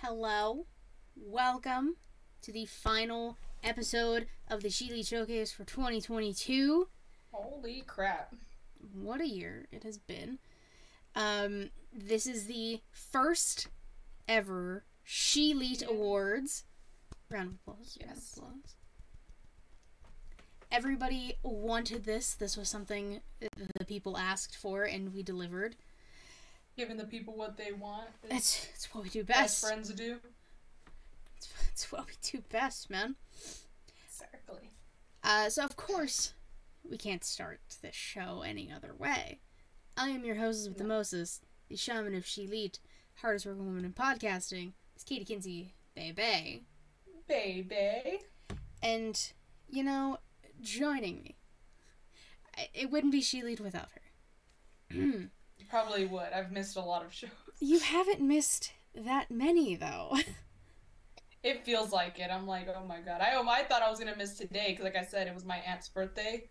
Hello, welcome to the final episode of the ShElite Showcase for 2022. Holy crap. What a year it has been. This is the first ever ShElite Awards. Round of applause. Yes. Round of applause. Everybody wanted this. This was something the people asked for, and we delivered. Giving the people what they want. It's what we do best. Best friends do. It's what we do best, man. Exactly. So of course, we can't start this show any other way. I am your hostess with the mostest, the shaman of ShElite, hardest working woman in podcasting. It's Katie Kinsey, baby. Baby. And, joining me, it wouldn't be ShElite without her. Probably would. I've missed a lot of shows. You haven't missed that many, though. It feels like it. I'm like, oh my god. I thought I was gonna miss today, because like I said, it was my aunt's birthday.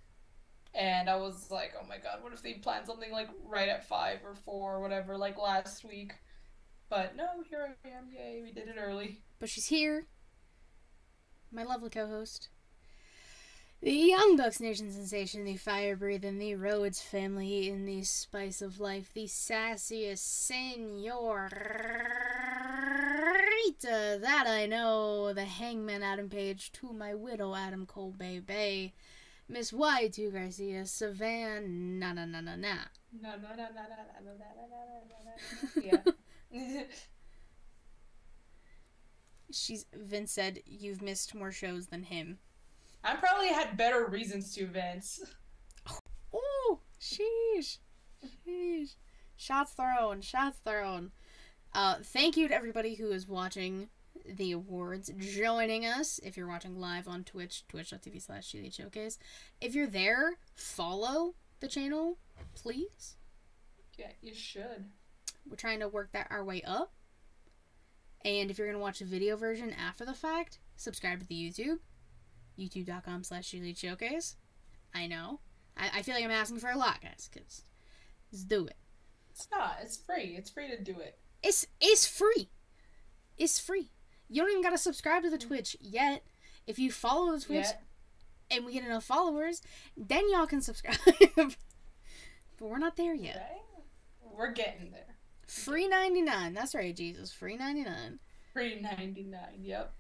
And I was like, oh my god, what if they planned something like right at 5 or 4 or whatever, like last week. But no, here I am. Yay, we did it early. But she's here. My lovely co-host. The Young Bucks Nation sensation, the fire-breathing, the Rhodes family in the spice of life, the sassiest senorita that I know, the hangman Adam Page to my widow Adam Cole Bay, Miss Y2 Garcia, Savannah, na. No. Yeah. Vince said, you've missed more shows than him. I probably had better reasons to, Vince. Oh, sheesh. Shots thrown. Thank you to everybody who is watching the awards, joining us. If you're watching live on Twitch, twitch.tv/ShElite Showcase. If you're there, follow the channel, please. Yeah, you should. We're trying to work our way up. And if you're going to watch the video version after the fact, subscribe to the YouTube. youtube.com/ShElite Showcase. I know. I feel like I'm asking for a lot, guys, because let's do it. It's not. It's free. It's free to do it. It's free. It's free. You don't even gotta subscribe to the Twitch yet. If you follow the Twitch and we get enough followers, then y'all can subscribe. But we're not there yet. Right? We're getting there. Free 99. That's right, Jesus. Free 99. Free 99. Yep.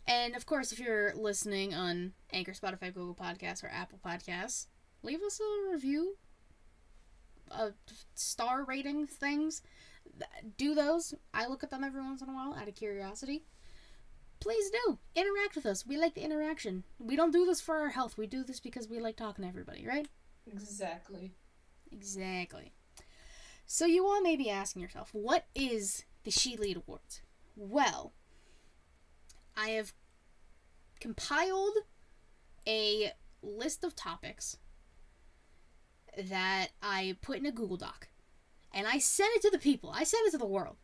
And, of course, if you're listening on Anchor, Spotify, Google Podcasts, or Apple Podcasts, leave us a review. Star rating things. Do those. I look at them every once in a while out of curiosity. Please do. Interact with us. We like the interaction. We don't do this for our health. We do this because we like talking to everybody, right? Exactly. So you all may be asking yourself, what is the ShElite Awards? Well, I have compiled a list of topics that I put in a Google Doc. And I sent it to the people. I sent it to the world.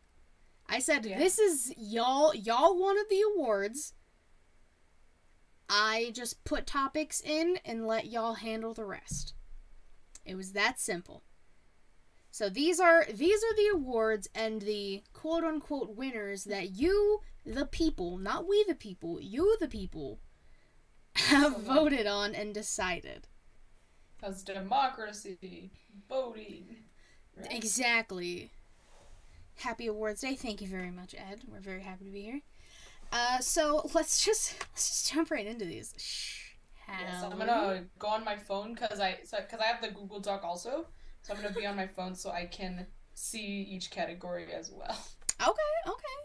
I said, This is y'all wanted the awards. I just put topics in and let y'all handle the rest. It was that simple. So these are the awards and the quote-unquote winners that you, the people, not we the people, you the people, have voted on and decided. Because democracy, voting. Right? Exactly. Happy Awards Day. Thank you very much, Ed. We're very happy to be here. So let's just jump right into these. Yes, I'm gonna go on my phone because I have the Google Doc also. So I'm going to be on my phone so I can see each category as well. Okay.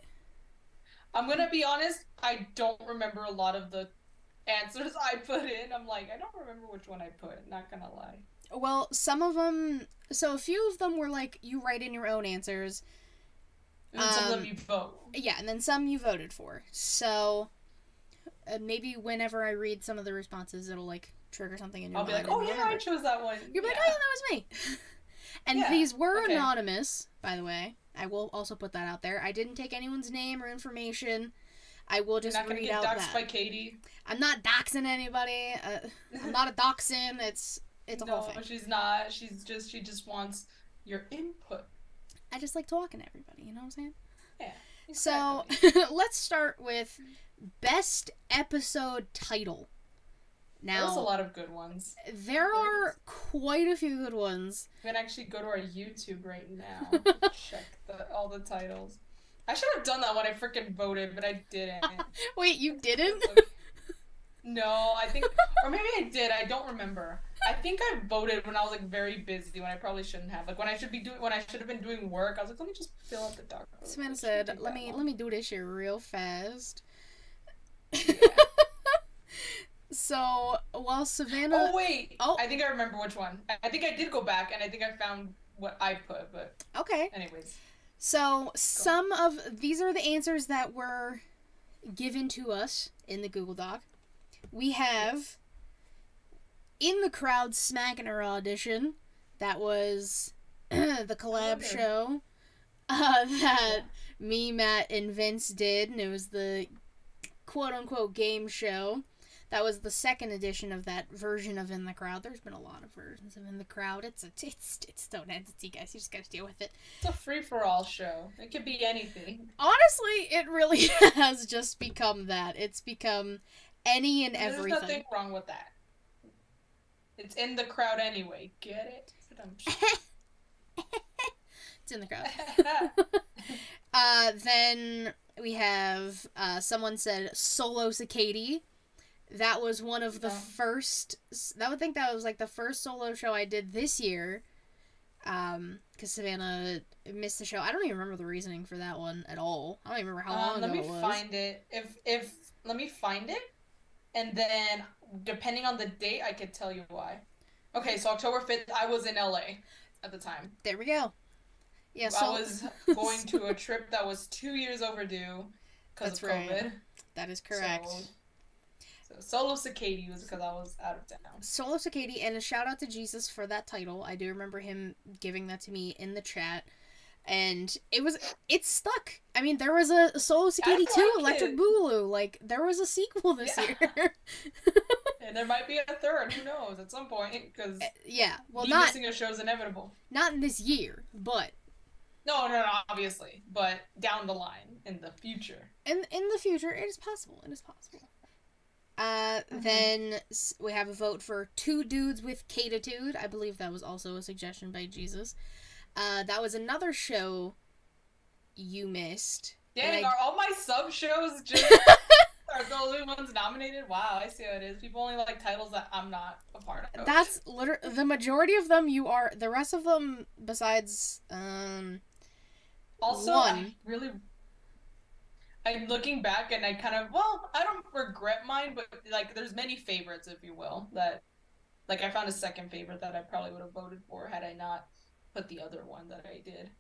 I'm going to be honest, I don't remember a lot of the answers I put in. I'm like, I don't remember which one I put, not going to lie. Well, some of them, so a few of them were like, you write in your own answers. And some of them you vote. Yeah, and then some you voted for. So, maybe whenever I read some of the responses, it'll like trigger something in your mind. I'll be like, oh yeah, I chose that one. You'll be like, oh yeah, that was me. And these were anonymous, by the way. I will also put that out there. I didn't take anyone's name or information. I will just read out that. You're not gonna get doxxed by Katie. I'm not doxing anybody. I'm not a dachshund. It's a whole thing. No, she's not. She just wants your input. I just like talking to everybody. You know what I'm saying? Yeah. So, Exactly. let's start with best episode title. There's a Now, lot of good ones. there are quite a few good ones. We can actually go to our YouTube right now. Check all the titles. I should have done that when I freaking voted, but I didn't. Wait, you didn't? Okay. No, I think, or maybe I did. I don't remember. I think I voted when I was like very busy, when I probably shouldn't have. Like when I should have been doing work. I was like, let me just fill out the doc. Savannah said, let me do this shit real fast. Yeah. So, while Savannah... Oh, wait. I think I remember which one. I think I did go back, and I think I found what I put, but... Okay. Anyways. So, these are the answers that were given to us in the Google Doc. We have, in the crowd smacking her audition, that was the collab show that me, Matt, and Vince did, and it was the quote-unquote game show. That was the second edition of that version of In the Crowd. There's been a lot of versions of In the Crowd. It's its own entity, guys. You just gotta deal with it. It's a free-for-all show. It could be anything. Honestly, it really has just become that. It's become any and everything. There's nothing wrong with that. It's in the crowd anyway. Get it? It's in the crowd. Then we have someone said Solo Cicady. That was one of the first. I would think that was like the first solo show I did this year. Because Savannah missed the show. I don't even remember the reasoning for that one at all. I don't even remember how long ago it was. Let me find it. Let me find it, and then depending on the date, I could tell you why. Okay, so October 5th, I was in LA at the time. There we go. Yeah, so I was going to a trip that was 2 years overdue because of COVID. Right. That is correct. So Solo Cicady was because I was out of town. Solo Cicady, and a shout out to Jesus for that title. I do remember him giving that to me in the chat. And it stuck. I mean, there was a Solo Cicady 2, Electric Boogaloo. Like, there was a sequel this year. And there might be a third, who knows, at some point, because missing a show is inevitable. Not in this year, but... No, obviously. But down the line, in the future. In the future, it is possible. It is possible. Then we have a vote for Two Dudes with Catitude. I believe that was also a suggestion by Jesus. That was another show you missed. Dang, are all my sub shows just are the only ones nominated? Wow, I see how it is. People only like titles that I'm not a part of. That's literally the majority of them. You are the rest of them. Besides, also one. I'm looking back and I kind of, I don't regret mine, but like there's many favorites, if you will, that like I found a second favorite that I probably would have voted for had I not put the other one that I did.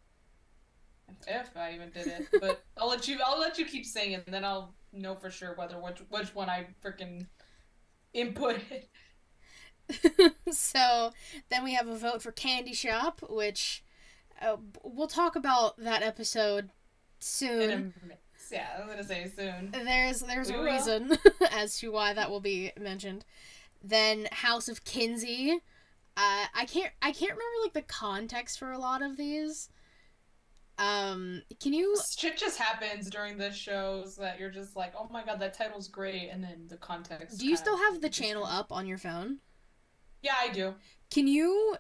If I even did it. But I'll let you keep saying it, and then I'll know for sure which one I freaking inputted. So then we have a vote for Candy Shop, which we'll talk about that episode soon. Yeah, I was gonna say soon. There's a reason as to why that will be mentioned. Then House of Kinsey. I can't remember like the context for a lot of these. Can you? Shit just happens during the shows that you're just like, oh my god, that title's great, and then the context. Do you still have the channel up on your phone? Yeah, I do. Can you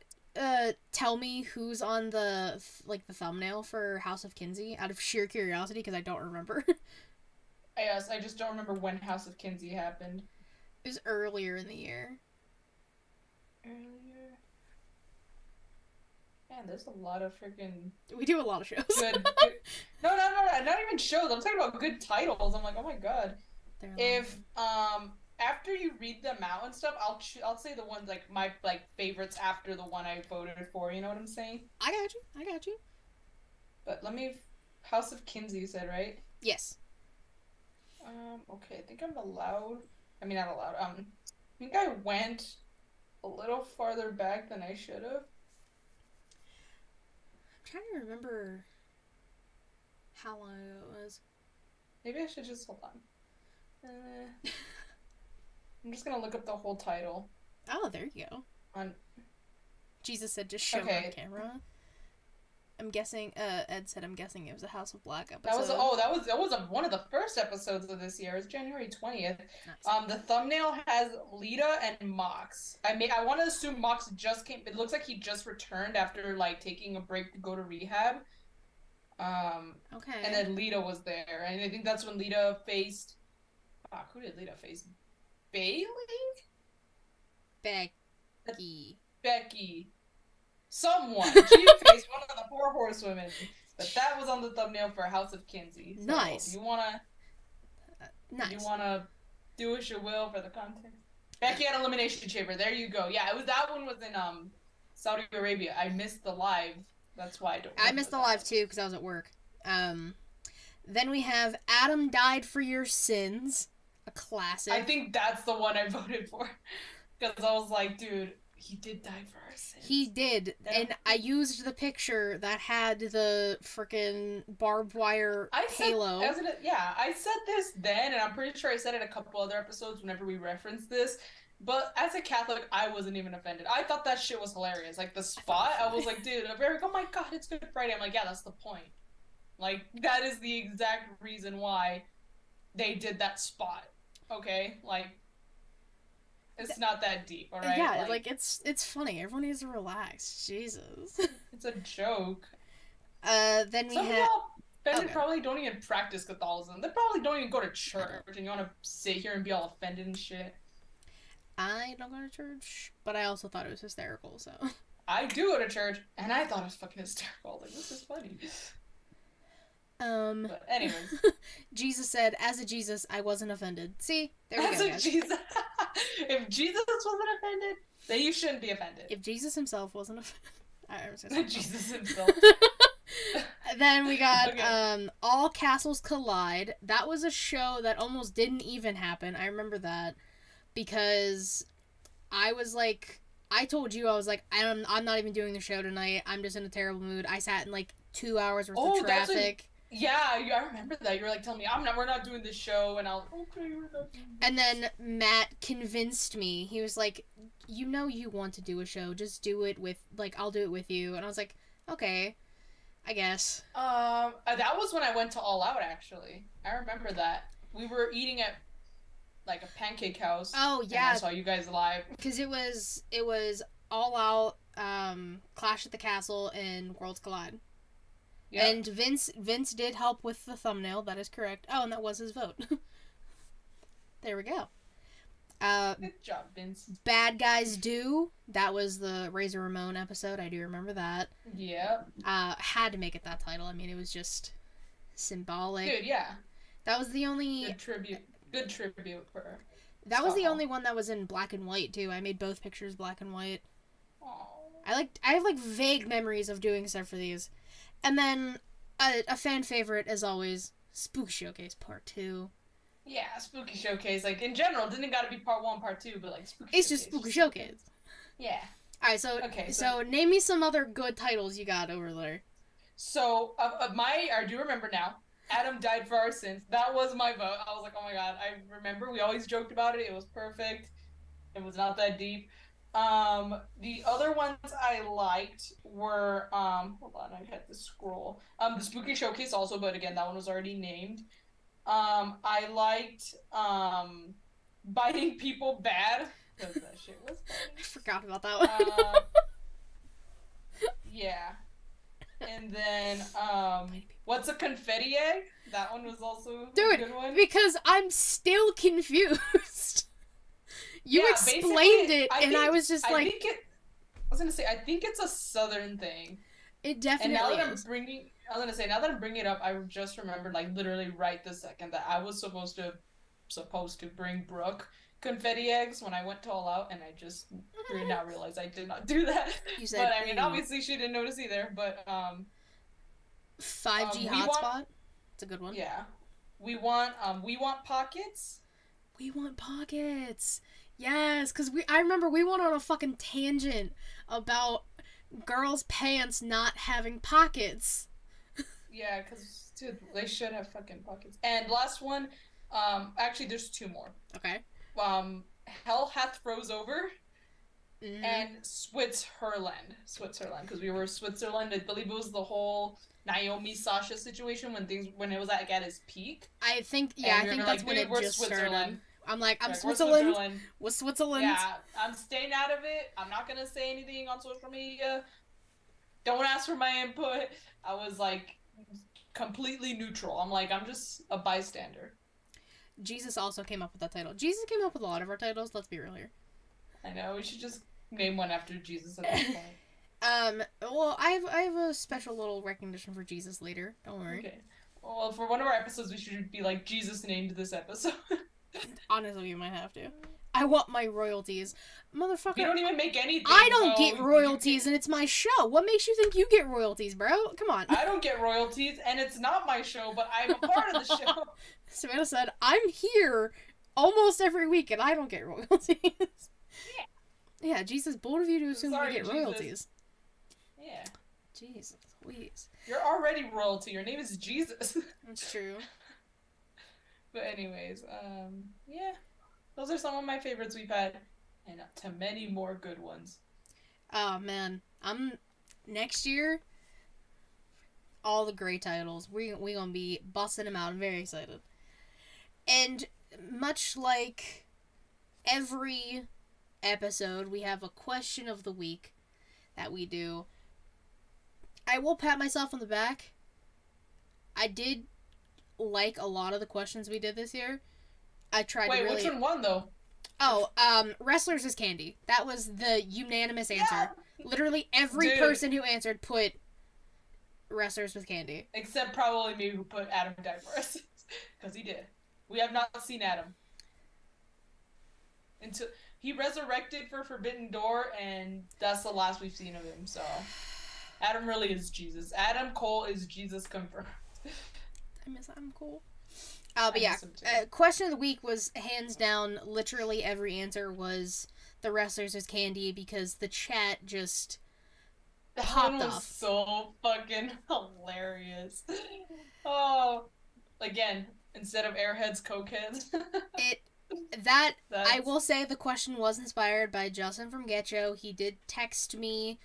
tell me who's on the thumbnail for House of Kinsey out of sheer curiosity, because I don't remember. Yes, I just don't remember when House of Kinsey happened. It was earlier in the year. Earlier? Man, there's a lot of freaking... We do a lot of shows. good. No, not even shows. I'm talking about good titles. I'm like, oh my god. If, after you read them out and stuff, I'll say the ones, like, my, like, favorites after the one I voted for, you know what I'm saying? I got you. But let me... House of Kinsey, you said, right? Yes. Okay, I think I'm allowed... I mean, not allowed. I think I went a little farther back than I should have. I'm trying to remember how long ago it was. Maybe I should just... Hold on. I'm just gonna look up the whole title. Oh, there you go. On... Jesus said just show on camera. I'm guessing. Ed said, "I'm guessing it was a House of Black That was episode." one of the first episodes of this year. It's January 20th. Nice. The thumbnail has Lita and Mox. I want to assume Mox just came. It looks like he just returned after like taking a break to go to rehab. Okay. And then Lita was there, and I think that's when Lita faced. Who did Lita face? Bailey? Becky. Becky. Someone. She faced one of the four horsewomen. But that was on the thumbnail for House of Kinsey. So Nice. You wanna Nice. You wanna do as you will for the content. Becky at Elimination Chamber. There you go. Yeah, that one was in Saudi Arabia. I missed the live. That's why I missed the live too because I was at work. Then we have Adam Died for Your Sins, a classic. I think that's the one I voted for because I was like, dude, he did die for our sins. He did, and I used the picture that had the freaking barbed wire halo. I said this then, and I'm pretty sure I said it a couple other episodes whenever we referenced this. But as a Catholic, I wasn't even offended. I thought that shit was hilarious. Like, the spot, I was like, dude, oh my god, it's Good Friday. I'm like, yeah, that's the point. Like, that is the exact reason why they did that spot. Okay? Like, it's not that deep, alright? Yeah, like it's funny. Everyone needs to relax. Jesus. It's a joke. Then we have... Offended probably don't even practice Catholicism. They probably don't even go to church, and you want to sit here and be all offended and shit. I don't go to church, but I also thought it was hysterical, so... I do go to church, and I thought it was fucking hysterical. Like, this is funny. But anyways. Jesus said, as a Jesus, I wasn't offended. See? There we go, guys. Jesus. If Jesus wasn't offended, then you shouldn't be offended. If Jesus himself wasn't offended... Jesus himself. Then we got All Castles Collide. That was a show that almost didn't even happen. I remember that. Because I was like, I told you, I was like, I'm not even doing the show tonight. I'm just in a terrible mood. I sat in like 2 hours worth of traffic. I remember that. You were like telling me, we're not doing this show, and I was like, okay, we're not doing this. And then Matt convinced me. He was like, you know you want to do a show. Just do it with, like, I'll do it with you. And I was like, okay, I guess. That was when I went to All Out, actually. I remember that. We were eating at like a pancake house. Oh yeah, and I saw you guys live because it was All Out, Clash at the Castle, and Worlds Collide. Yep. And Vince did help with the thumbnail. That is correct. Oh, and that was his vote. There we go. Good job, Vince. Bad Guys Do. That was the Razor Ramon episode. I do remember that. Yep. Had to make it that title. I mean, it was just symbolic. Dude, yeah. That was the only Good tribute for her. That was the only one that was in black and white too. I made both pictures black and white. Aww. I have like vague memories of doing stuff for these. And then a fan favorite as always, Spooky Showcase Part 2. Yeah, Spooky Showcase. Like in general, didn't gotta be Part 1, Part 2, but like Spooky It's Showcase. just Spooky Showcase. Yeah. Alright, so name me some other good titles you got over there. So I do remember now. Adam Died for Our Sins. That was my vote. I was like, oh my god, I remember. We always joked about it. It was perfect. It was not that deep. The other ones I liked were, hold on, I had to scroll. The Spooky Showcase also, but again, that one was already named. I liked, Biting People Bad, because that shit was funny. I forgot about that one. Yeah. And then, What's a Confetti Egg? That one was also a good one. Because I'm still confused. You explained it, and I was just like... I think it's a Southern thing. It definitely is. And now that I'm bringing it up, I just remembered, like, literally right this second that I was supposed to bring Brooke confetti eggs when I went to All Out, and I just did not realize I did not do that. But I mean, obviously she didn't notice either. But 5G hotspot. It's a good one. Yeah, we want pockets. We want pockets. Yes, because I remember we went on a fucking tangent about girls' pants not having pockets. Yeah, because dude, they should have fucking pockets. And last one, actually, there's two more. Okay. Hell Hath Froze Over. and Switzerland, because we were Switzerland. I believe it was the whole Naomi Sasha situation when it was like at its peak. I think And I we think were that's like, when dude, it we're just Switzerland. started. I'm like, I'm Like, we're Switzerland. Switzerland. With Switzerland. Yeah, I'm staying out of it. I'm not gonna say anything on social media. Don't ask for my input. I was like completely neutral. I'm like, I'm just a bystander. Jesus also came up with that title. Jesus came up with a lot of our titles. Let's be real here. I know, we should just name one after Jesus at this point. Well, I have a special little recognition for Jesus later. Don't worry. Okay. Well, for one of our episodes, we should be like, Jesus named this episode. Honestly, you might have to. I want my royalties. Motherfucker. You don't even make anything. I don't get royalties, and it's my show. What makes you think you get royalties, bro? Come on. I don't get royalties, and it's not my show, but I'm a part of the show. Savannah said, I'm here almost every week, and I don't get royalties. Yeah, Jesus, bold of you to assume we get royalties. Yeah. Jesus, please. You're already royalty. Your name is Jesus. That's true. But anyways, yeah. Those are some of my favorites we've had, and to many more good ones. Oh, man. Next year, all the great titles. We gonna be busting them out. I'm very excited. And much like every episode, we have a question of the week that we do. I will pat myself on the back. I did like a lot of the questions we did this year. I tried to really... Wait, which one won, though? Oh, Wrestlers is Candy. That was the unanimous answer. Yeah. Literally every person who answered put Wrestlers with Candy. Except probably me, who put Adam Diverse. Because he did. We have not seen Adam. Until he resurrected for Forbidden Door, and that's the last we've seen of him, so... Adam really is Jesus. Adam Cole is Jesus confirmed. I miss Adam Cole. But yeah, question of the week was hands down, literally every answer was the Wrestlers is Candy, because the chat just popped that was off. So fucking hilarious. Oh, again, instead of airheads, cokeheads. I will say the question was inspired by Justin from Getcho. He did text me,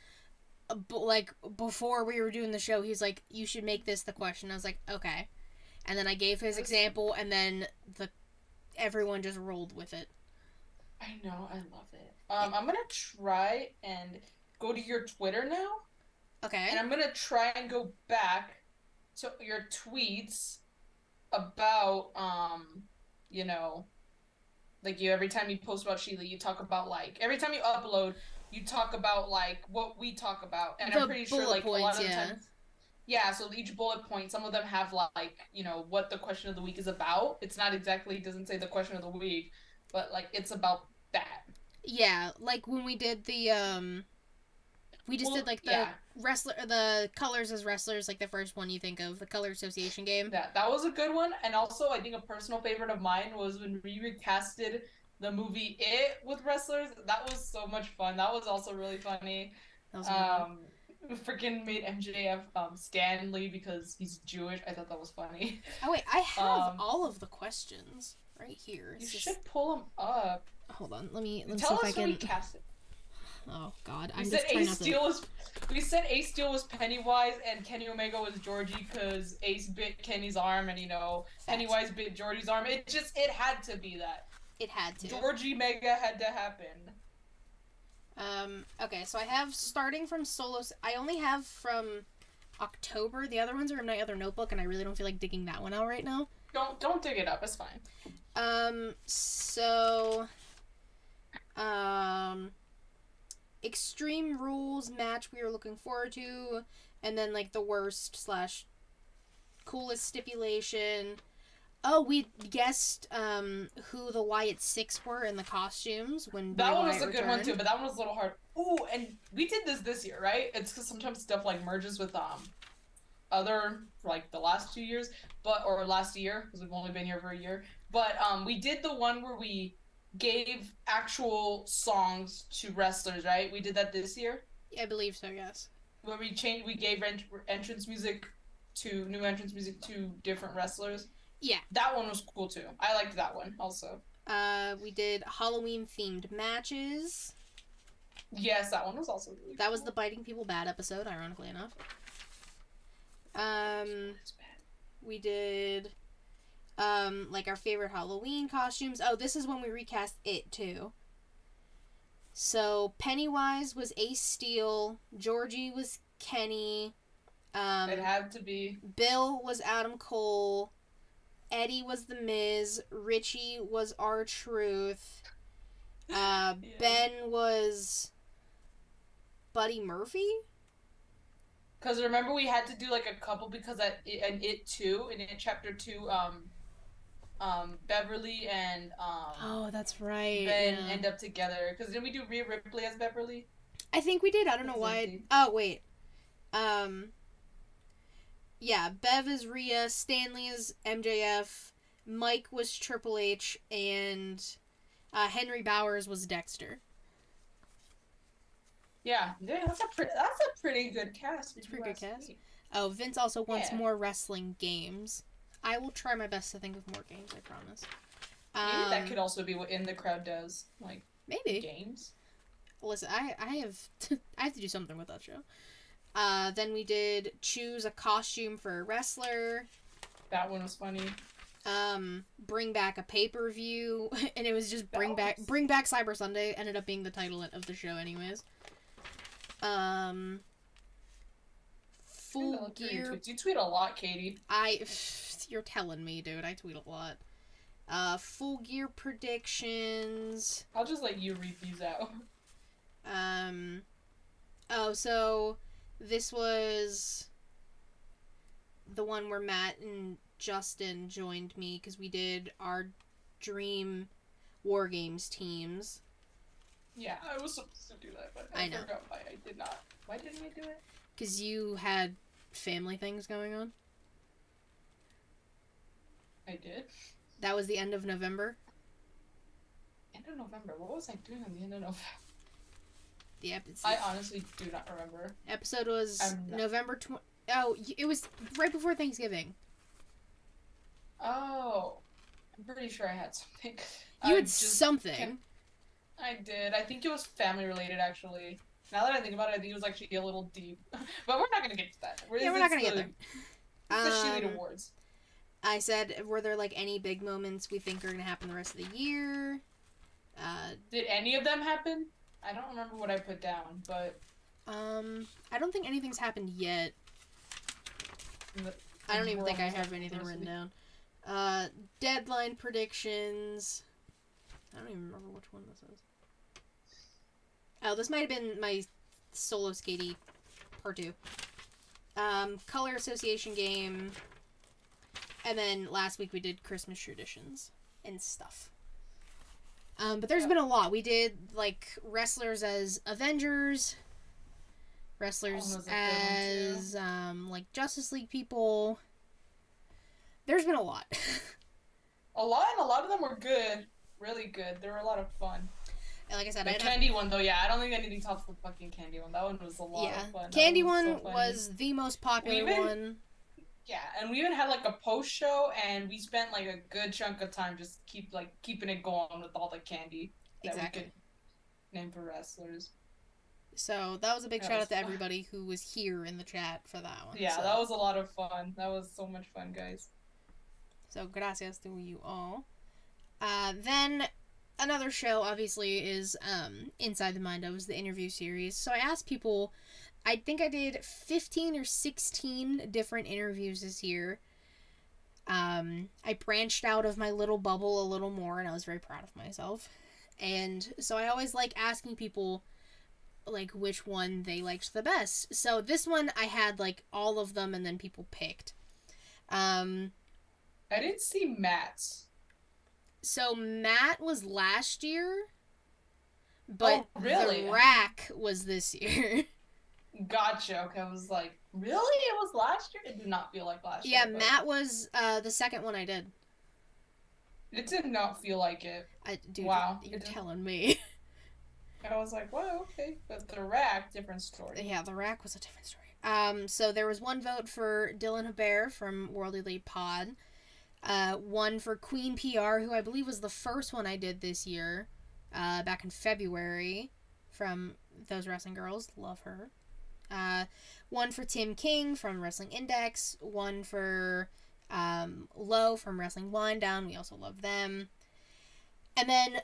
like, before we were doing the show. He's like, you should make this the question. I was like, okay. And then I gave his example, and then everyone just rolled with it. I know, I love it. I'm gonna try and go to your Twitter now. Okay. And I'm gonna try and go back to your tweets about, you know, like every time you post about Sheila, you talk about, like, every time you upload, you talk about, like, what we talk about. And I'm pretty sure, like, points, a lot of the times... Yeah, so each bullet point, some of them have, like, you know, what the question of the week is about. It's not exactly, doesn't say the question of the week, but, like, it's about that. Yeah, like when we did the, we just did, like, the the colors as wrestlers, like the first one you think of, the color association game. Yeah, that was a good one. And also, I think a personal favorite of mine was when we recasted the movie It with wrestlers. That was so much fun. That was also really funny. That was a good one. Freaking made MJF Stanley because he's Jewish. I thought that was funny. Oh wait, I have all of the questions right here. You should pull them up. Hold on, let me Tell see us if I can. We cast it. Oh God, We said Ace Steel was Pennywise and Kenny Omega was Georgie because Ace bit Kenny's arm and Pennywise bit Georgie's arm. It had to be that. It had to. Georgie Mega had to happen. Okay, so I have starting from solos. I only have from October. The other ones are in my other notebook, and I really don't feel like digging that one out right now. Don't dig it up. It's fine. Extreme Rules match we were looking forward to, and then, like, the worst / coolest stipulation. Oh, we guessed who the Wyatt Six were in the costumes when that one was Wyatt a good one too, but that one was a little hard. Ooh, and we did this year, right? It's because sometimes stuff like merges with other, like, the last 2 years, or last year because we've only been here for a year. But we did the one where we gave actual songs to wrestlers, right? We did that this year. Yeah, I believe so. Yes. Where we gave entrance music to different wrestlers. Yeah. That one was cool, too. I liked that one, also. We did Halloween-themed matches. Yes, that one was also really That was cool. the biting people bad episode, ironically enough. We did like our favorite Halloween costumes. Oh, this is when we recast It too. So Pennywise was Ace Steel, Georgie was Kenny, It had to be. Bill was Adam Cole, Eddie was the Miz, Richie was R-Truth, Yeah. Ben was Buddy Murphy. Because remember we had to do like a couple because and it too in it chapter 2 Beverly and Oh, that's right. Ben Yeah. end up together. Because didn't we do Rhea Ripley as Beverly? I think we did. I don't know why. Oh wait. Yeah, Bev is Rhea, Stanley is MJF, Mike was Triple H, and Henry Bowers was Dexter. Yeah, that's a pretty good cast. It's a pretty good cast. Oh, Vince also wants more wrestling games. I will try my best to think of more games, I promise. Maybe that could also be what In the Crowd does, like maybe games. Listen, I have I have to do something with that show. Then we did choose a costume for a wrestler. That one was funny. Bring back a pay-per-view, and it was just bring back Cyber Sunday. Ended up being the title of the show, anyways. Full Gear. You tweet a lot, Katie. You're telling me, dude. I tweet a lot. Full Gear predictions. I'll just let you read these out. Oh, so this was the one where Matt and Justin joined me because we did our Dream War Games teams. Yeah, I was supposed to do that, but I forgot why I did not. Why didn't I do it? Because you had family things going on. I did. That was the end of November. End of November? What was I doing at the end of November? The episode. I honestly do not remember. Episode was November 20. Oh, it was right before Thanksgiving. Oh. I'm pretty sure I had something. You had something. I did. I think it was family related, actually. Now that I think about it, I think it was actually a little deep. But we're not going to get to that. We're not going to get there. The ShElite Awards. I said, were there like any big moments we think are going to happen the rest of the year? Did any of them happen? I don't remember what I put down, but... I don't think anything's happened yet. I don't even think I have anything written down. Deadline predictions. I don't even remember which one this is. Oh, this might have been my solo skatey part 2. Color Association game. And then last week we did Christmas traditions and stuff. But there's been a lot. We did, like, wrestlers as Avengers. Wrestlers as, like, Justice League people. There's been a lot. A lot of them were good. Really good. They were a lot of fun. And like I said, the candy one, though, yeah, I don't think anything tops the fucking candy one. That one was a lot of fun. Candy one was the most popular one. Yeah, and we even had, like, a post-show, and we spent, like, a good chunk of time just keeping it going with all the candy that we could name for wrestlers. So, that was a big shout-out to everybody who was here in the chat for that one. Yeah, that was a lot of fun. That was so much fun, guys. So, gracias to you all. Then, another show, obviously, is Inside the Mind. It was the interview series. So, I asked people... I think I did 15 or 16 different interviews this year. I branched out of my little bubble a little more, and I was very proud of myself. And so I always like asking people, like, which one they liked the best. So this one, I had, like, all of them, and then people picked. I didn't see Matt's. So Matt was last year, but really? the rack was this year. Gotcha. Okay, I was like, really? It was last year? It did not feel like last year. Yeah, Matt was the second one I did. It did not feel like it. Dude, wow. You're telling me. I was like, well, okay. But the rack, different story. Yeah, the rack was a different story. So there was one vote for Dylan Hebert from World Elite Pod. One for Queen PR, who I believe was the first one I did this year, back in February, from those wrestling girls. Love her. One for Tim King from Wrestling Index. One for Low from Wrestling Wind Down. We also love them. And then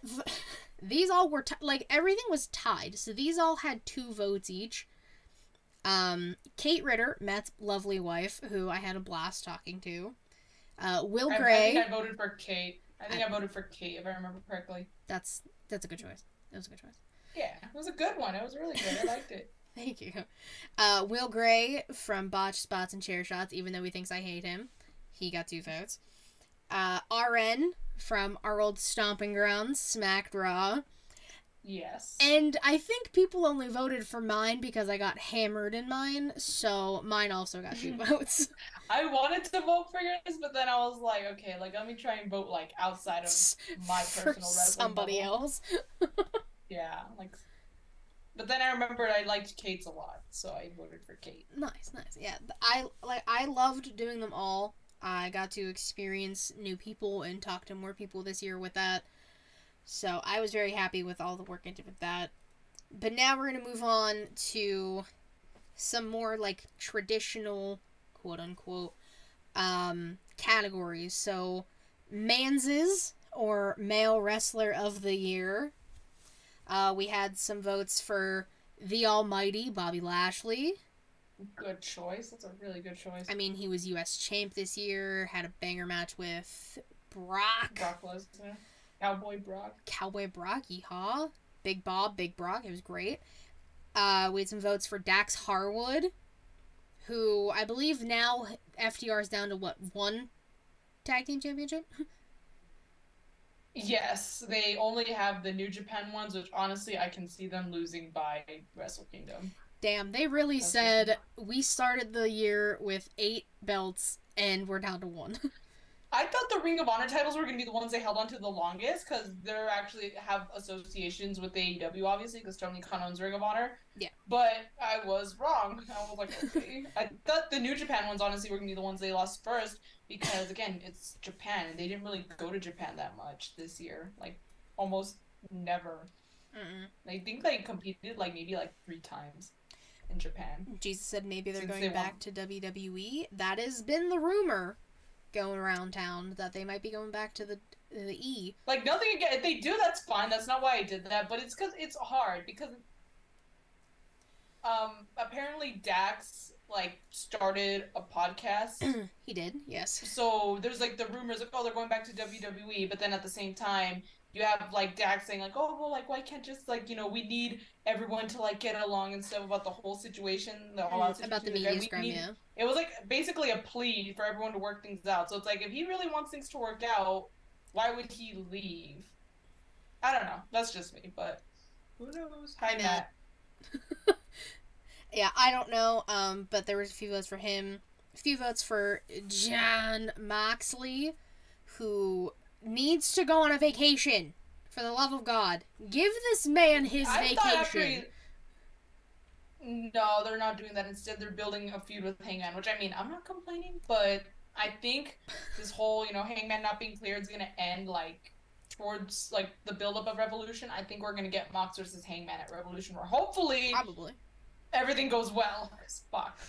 these all were everything was tied. So these all had 2 votes each. Kate Ritter, Matt's lovely wife, who I had a blast talking to. Will Gray. I think I voted for Kate. I voted for Kate, if I remember correctly. That's a good choice. That was a good choice. Yeah, it was a good one. It was really good. I liked it. Thank you. Will Gray from Botch Spots and Chair Shots, even though he thinks I hate him. He got 2 votes. RN from our old stomping grounds, Smacked Raw. Yes. And I think people only voted for mine because I got hammered in mine, so mine also got 2 votes. I wanted to vote for yours, but then I was like, okay, let me try and vote outside of my personal wrestling somebody bubble. else. Yeah, but then I remembered I liked Kate's a lot, so I voted for Kate. Nice. Yeah, I loved doing them all. I got to experience new people and talk to more people this year with that. So I was very happy with all the work I did with that. But now we're going to move on to some more traditional, quote unquote, categories. So Manses, or Male Wrestler of the Year. We had some votes for the Almighty Bobby Lashley. Good choice. That's a really good choice. I mean, he was U.S. champ this year, had a banger match with Brock. Brock Lesnar. Cowboy Brock, yeehaw. Big Bob, Big Brock, it was great. We had some votes for Dax Harwood, who I believe now FTR is down to 1 tag team championship? Yes, they only have the New Japan ones, which honestly I can see them losing by Wrestle Kingdom. Damn, they really said we started the year with 8 belts and we're down to 1. I thought the Ring of Honor titles were going to be the ones they held on to the longest, because they're actually have associations with AEW, obviously, because Tony Khan owns Ring of Honor. Yeah. But I was wrong. I was like, okay. I thought the New Japan ones, honestly, were going to be the ones they lost first, because, again, it's Japan, and they didn't really go to Japan that much this year. Almost never. I think they competed, maybe 3 times in Japan. Jesus said maybe they're going back to WWE. That has been the rumor going around town, that they might be going back to the E. Nothing again. If they do, that's fine. That's not why I did that. But it's because it's hard. Because apparently Dax started a podcast. He did, yes. So there's the rumors oh, they're going back to WWE, but then at the same time you have Dax saying oh, well, why can't just we need everyone to get along and stuff about the whole situation, the all out situation. About the media scrum, yeah. It was basically a plea for everyone to work things out. So it's if he really wants things to work out, why would he leave? I don't know. That's just me, but who knows? Hi, Matt. Yeah, I don't know. But there was a few votes for him. A few votes for Jon Moxley, who needs to go on a vacation. For the love of God, give this man his vacation. No, they're not doing that. Instead, they're building a feud with Hangman, which, I mean, I'm not complaining, but I think this whole, Hangman not being cleared is going to end, towards, the buildup of Revolution. I think we're going to get Mox versus Hangman at Revolution, where hopefully probably everything goes well. Fuck.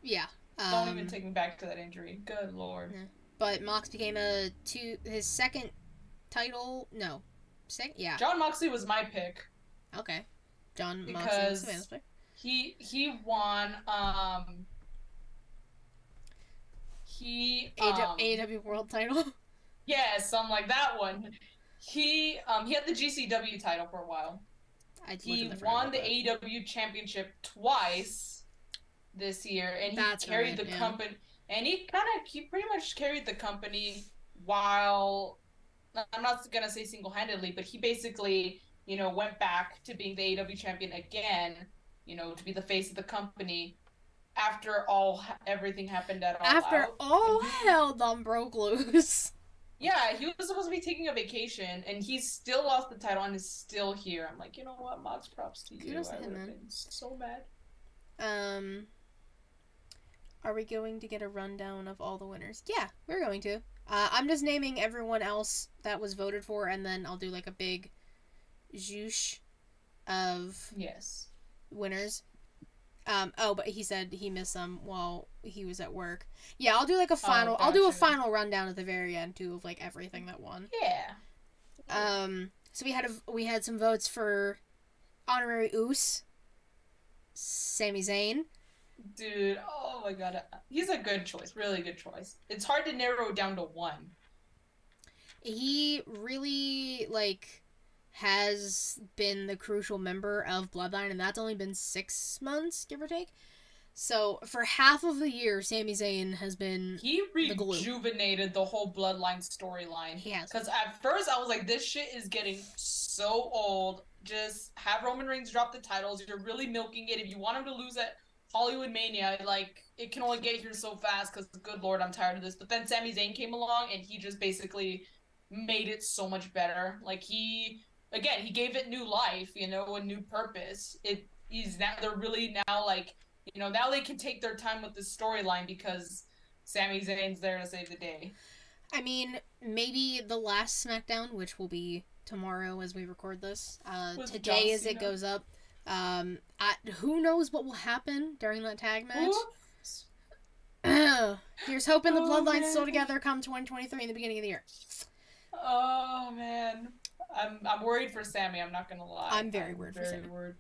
Yeah. Don't even take me back to that injury. Good lord. Yeah. But Mox became his second title. No. Yeah. Jon Moxley was my pick. Okay. Jon Moxley was the man's pick. He won AEW World title. Yeah, something like that one. He had the GCW title for a while. He won the AEW championship twice this year, and he carried the company. And he pretty much carried the company while, I'm not gonna say single-handedly, but he basically, went back to being the AEW champion again, to be the face of the company after everything happened at All Out. After all hell done broke loose. Yeah, he was supposed to be taking a vacation, and he still lost the title and is still here. I'm like, you know what, Mox, props to you. I would have been so mad. Are we going to get a rundown of all the winners? Yeah, we're going to. I'm just naming everyone else that was voted for, and then I'll do a big zhoosh of... Yes. winners. But he said he missed some while he was at work. Yeah, I'll do like a final. I'll do a final rundown at the very end too of like everything that won. Yeah. So we had some votes for honorary Oos, Sami Zayn. Dude, oh my god, he's a good choice, really good choice. It's hard to narrow it down to one. He really has been the crucial member of Bloodline, and that's only been 6 months, give or take. So for half of the year, Sami Zayn has been he rejuvenated the whole Bloodline storyline. He has. Because at first I was like, this shit is getting so old. Just have Roman Reigns drop the titles. You're really milking it. If you want him to lose at Hollywood Mania, it can only get here so fast because, good lord, I'm tired of this. But then Sami Zayn came along and he just basically made it so much better. He gave it new life, a new purpose. They're really now now they can take their time with the storyline because Sami Zayn's there to save the day. I mean, maybe the last SmackDown, which will be tomorrow as we record this, today as it goes up. Who knows what will happen during that tag match? Here's hoping the Bloodline's still together come 2023 in the beginning of the year. Oh man, I'm worried for Sami. I'm not gonna lie. I'm very worried for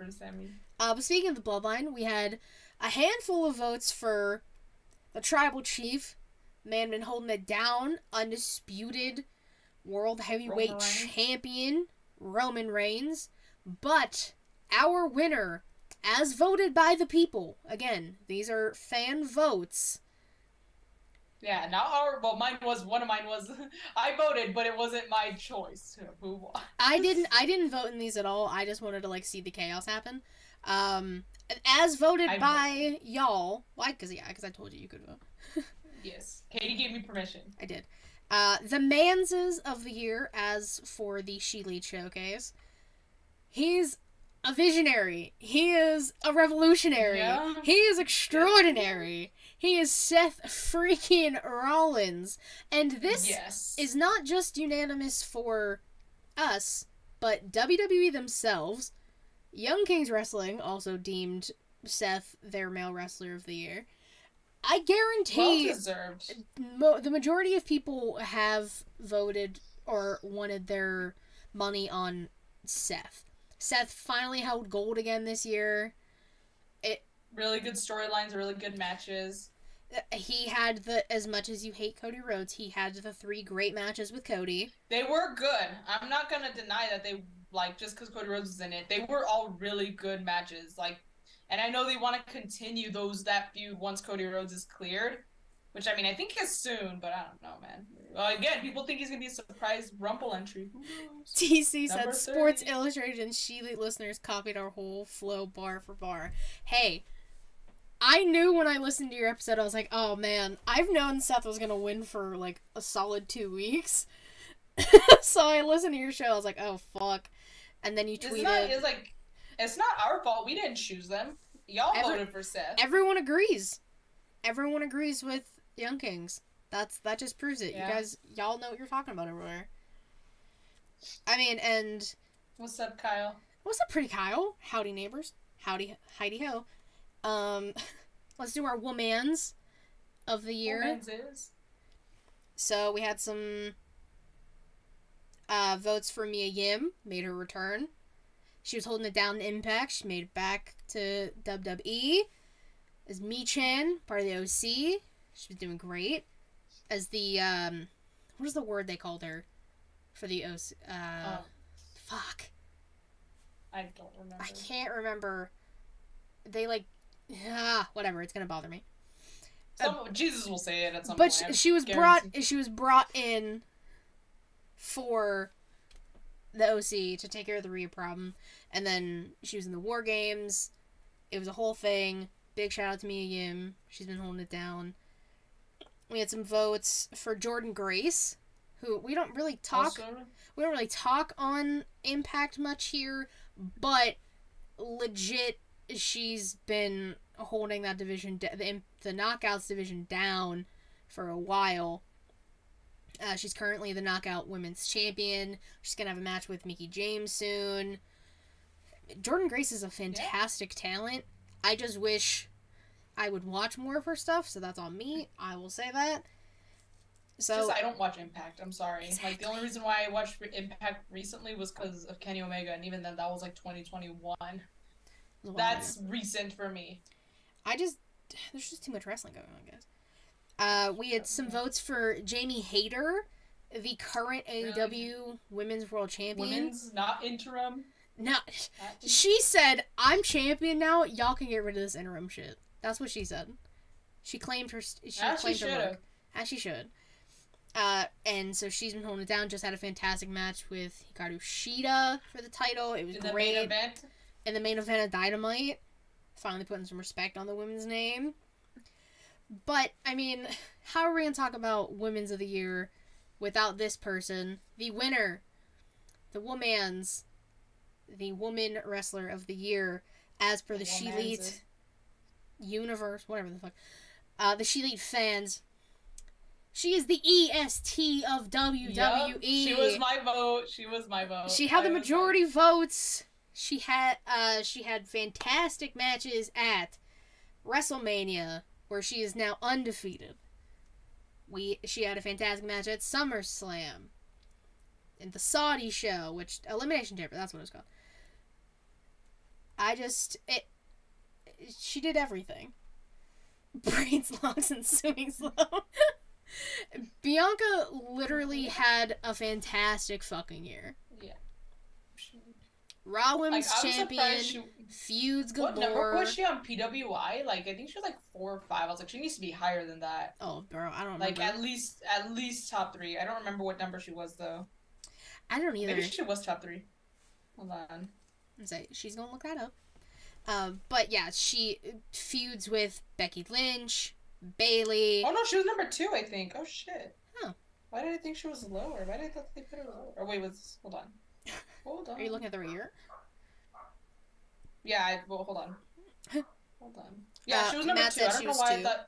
Sami. But speaking of the Bloodline, we had a handful of votes for the Tribal Chief, man been holding it down, undisputed World Heavyweight Champion Roman Reigns, but our winner, as voted by the people, again, these are fan votes. Yeah, not our. Well, one of mine was. I voted, but it wasn't my choice. Who won? I didn't vote in these at all. I just wanted to see the chaos happen. As voted by y'all. Why? Because I told you could vote. Yes, Katie gave me permission. I did. The Manses of the year, as for the ShElite Showcase, he's a visionary. He is a revolutionary. Yeah. He is extraordinary. Yeah. He is Seth freaking Rollins. And this is not just unanimous for us, but WWE themselves. Young Kings Wrestling also deemed Seth their male wrestler of the year. I guarantee the majority of people have voted or wanted their money on Seth. Seth finally held gold again this year. Really good storylines, really good matches. He had as much as you hate Cody Rhodes, he had the 3 great matches with Cody. They were good. I'm not gonna deny that they, just because Cody Rhodes was in it, they were all really good matches. And I know they want to continue that feud once Cody Rhodes is cleared, which, I think is soon, but I don't know, man. Again, people think he's going to be a surprise Rumble entry. Who knows? TC said, Sports Illustrated and ShElite listeners copied our whole flow bar for bar. Hey, I knew when I listened to your episode, I was like, oh, man, I've known Seth was going to win for, a solid 2 weeks. So I listened to your show, I was like, oh, fuck. And then you tweeted... It's not our fault. We didn't choose them. Y'all voted for Seth. Everyone agrees. Everyone agrees with Young Kings. That just proves it. Yeah. Y'all know what you're talking about over there. And... What's up, Kyle? What's up, pretty Kyle? Howdy, neighbors. Howdy, Heidi-ho. Let's do our womans of the year. Womans is. So, we had some votes for Mia Yim. Made her return. She was holding it down in Impact. She made it back to WWE. As Mi-Chan, part of the OC. She was doing great. As the, what is the word they called her for the OC? Fuck. I don't remember. I can't remember. They, whatever. It's gonna bother me. Jesus will say it at some point. But she was brought in for the OC to take care of the Rhea problem, and then she was in the War Games. It was a whole thing. Big shout out to Mia Yim. She's been holding it down. We had some votes for Jordan Grace, who we don't really talk. We don't really talk on Impact much here, but legit, she's been holding that division, the Knockouts division, down for a while. She's currently the Knockout Women's Champion. She's going to have a match with Mickie James soon. Jordan Grace is a fantastic talent. I just wish I would watch more of her stuff, so that's on me. I will say that. So just I don't watch Impact. I'm sorry. Exactly. Like the only reason why I watched Impact recently was because of Kenny Omega, and even then that was like 2021. That's recent for me. There's just too much wrestling going on, guys. We had some votes for Jamie Hayter, the current AEW Women's World Champion. Women's, not interim. No, she said, "I'm champion now. Y'all can get rid of this interim shit." That's what she said. She claimed her. Claimed her mark, as she should. And so she's been holding it down. Just had a fantastic match with Hikaru Shida for the title. It was great. The main event. In the main event of Dynamite. Finally putting some respect on the women's name. But, I mean, how are we going to talk about Women's of the Year without this person? The winner. The woman wrestler of the year, as per the ShElite universe, whatever the fuck. The ShElite fans. She is the EST of WWE. Yep. She was my vote. She had the majority votes. She had fantastic matches at WrestleMania, where she is now undefeated. She had a fantastic match at SummerSlam. In the Saudi show, which Elimination Chamber, that's what it's called. She did everything. Brains, locks, and swimming slow. Bianca literally had a fantastic fucking year. Yeah. Raw Women's Champion, feuds galore. What number was she on PWI? Like, I think she was like 4 or 5. I was like, she needs to be higher than that. Oh, bro, I don't remember. Like, at least top 3. I don't remember what number she was, though. I don't either. Maybe she was top 3. Hold on. She's gonna look that up. But yeah, she feuds with Becky Lynch, Bayley. Oh no, she was number 2, I think. Oh shit. Huh. Why did I think she was lower? Why did I thought they put her lower? Or wait, hold on. Hold on. Are you looking at the right year? Yeah, hold on. Hold on. Yeah, she was number Matt 2. I don't know why 2. I thought.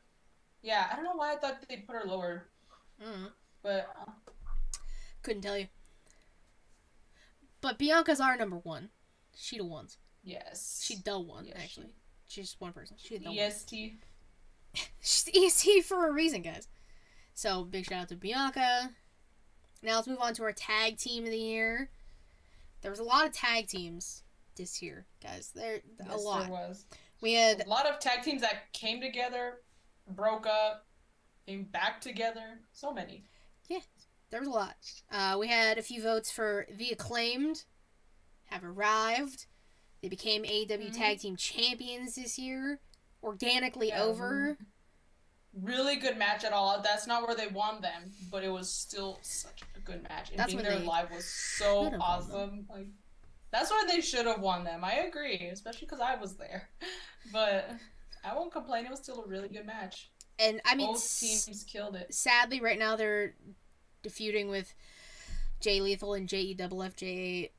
Yeah, I don't know why I thought they'd put her lower. But couldn't tell you. But Bianca's our number 1. She the ones. Yes. She the one, yes, actually. She's just one person. She's the EST. One. She's the EST for a reason, guys. So, big shout out to Bianca. Now let's move on to our tag team of the year. There was a lot of tag teams this year, guys. A lot. There was. We had a lot of tag teams that came together, broke up, came back together. So many. Yeah, there was a lot. We had a few votes for The Acclaimed. Have arrived. They became AEW Tag Team Champions this year. Organically over. Really good match at all. That's not where they won them, but it was still such a good match. And being there live was so awesome. Like, that's why they should have won them. I agree, especially because I was there. But I won't complain. It was still a really good match. And I mean, both teams killed it. Sadly, right now they're feuding with Jay Lethal and JEFFJRETT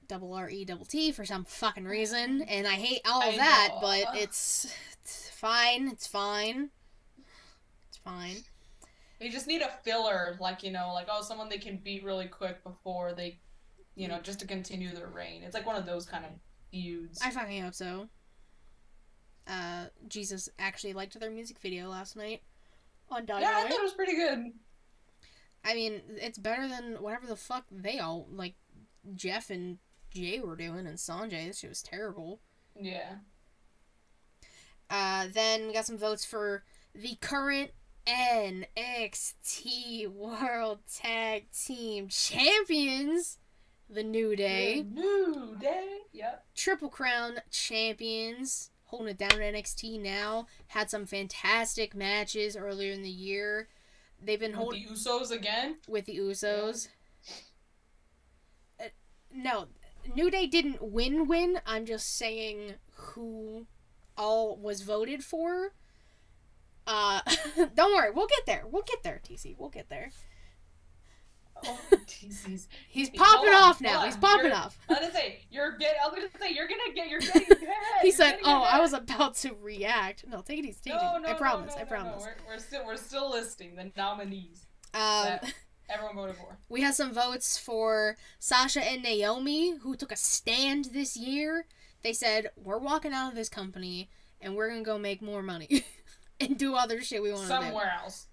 for some fucking reason, and I hate all of that, but it's fine. It's fine. It's fine. They just need a filler, like, someone they can beat really quick before they, just to continue their reign. It's like one of those kind of feuds. I fucking hope so. Jesus actually liked their music video last night on Dynamite. Yeah, I thought it was pretty good. I mean, it's better than whatever the fuck they all, like, Jeff and Jay were doing, and Sanjay. This shit was terrible. Yeah. Then we got some votes for the current NXT World Tag Team Champions, The New Day. The New Day, yep. Triple Crown Champions, holding it down at NXT now. Had some fantastic matches earlier in the year. They've been holding the Usos again. With the Usos. Yeah. No, New Day didn't win. I'm just saying who all was voted for. Don't worry, we'll get there. TC. We'll get there. Oh, TC's. He's popping off now. He's popping off. I was gonna say you're getting. He said, "Oh, I was about to react." No, take it easy. Take it easy. I promise. We're still listing the nominees. Everyone voted for. We had some votes for Sasha and Naomi, who took a stand this year They said, we're walking out of this company and we're going to go make more money and do other shit we want to do. Somewhere else.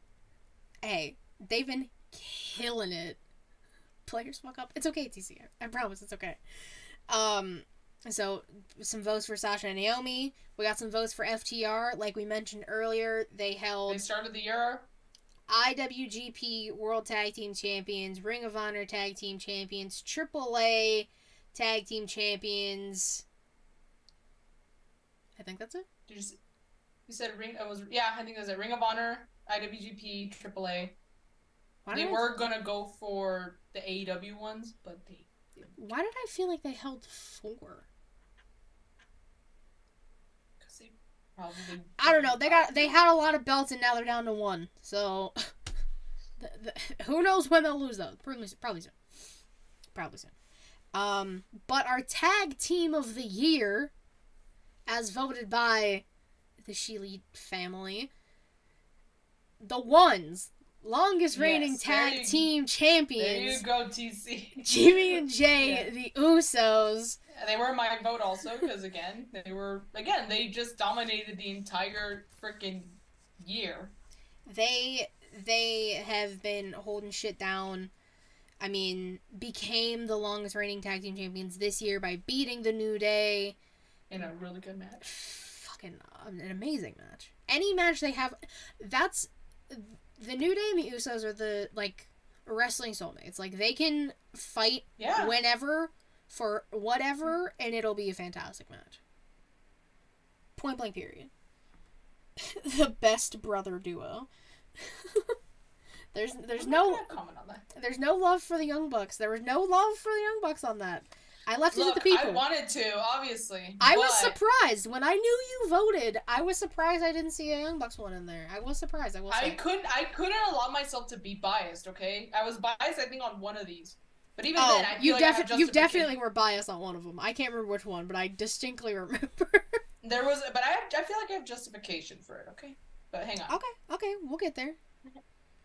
Hey, they've been killing it. Players fuck up. It's okay, TC. I promise it's okay. So, some votes for Sasha and Naomi. We got some votes for FTR. Like we mentioned earlier, they started the year. IWGP World Tag Team Champions, Ring of Honor Tag Team Champions, AAA Tag Team Champions. I think that's it. You said Ring. It was I think it was a Ring of Honor, IWGP, AAA. They were gonna go for the AEW ones, but they didn't. Why did I feel like they held 4? Because they probably. I don't know. They had a lot of belts and now they're down to 1. So who knows when they'll lose though? Probably soon. Probably soon. But our tag team of the year, as voted by the ShElite family, the Ones. Longest reigning tag team champions. There you go, TC. Jimmy and Jay, the Usos. They were my vote also, because they just dominated the entire freaking year. They have been holding shit down. I mean, became the longest reigning tag team champions this year by beating the New Day. In a really good match. Fucking an amazing match. Any match they have, that's... The New Day and the Usos are the, wrestling soulmates. Like, they can fight whenever, for whatever, and it'll be a fantastic match. Point blank period. The best brother duo. There's no comment on that. There's no love for the Young Bucks. There was no love for the Young Bucks on that. I left it to the people. I wanted to, obviously. I was surprised. When I knew you voted, I was surprised I didn't see a Young Bucks one in there. I was surprised. I couldn't allow myself to be biased, okay? I was biased, I think, on one of these. But even then, I feel you definitely were biased on one of them. I can't remember which one, but I distinctly remember. There was, but I feel like I have justification for it, okay? But hang on. Okay, we'll get there.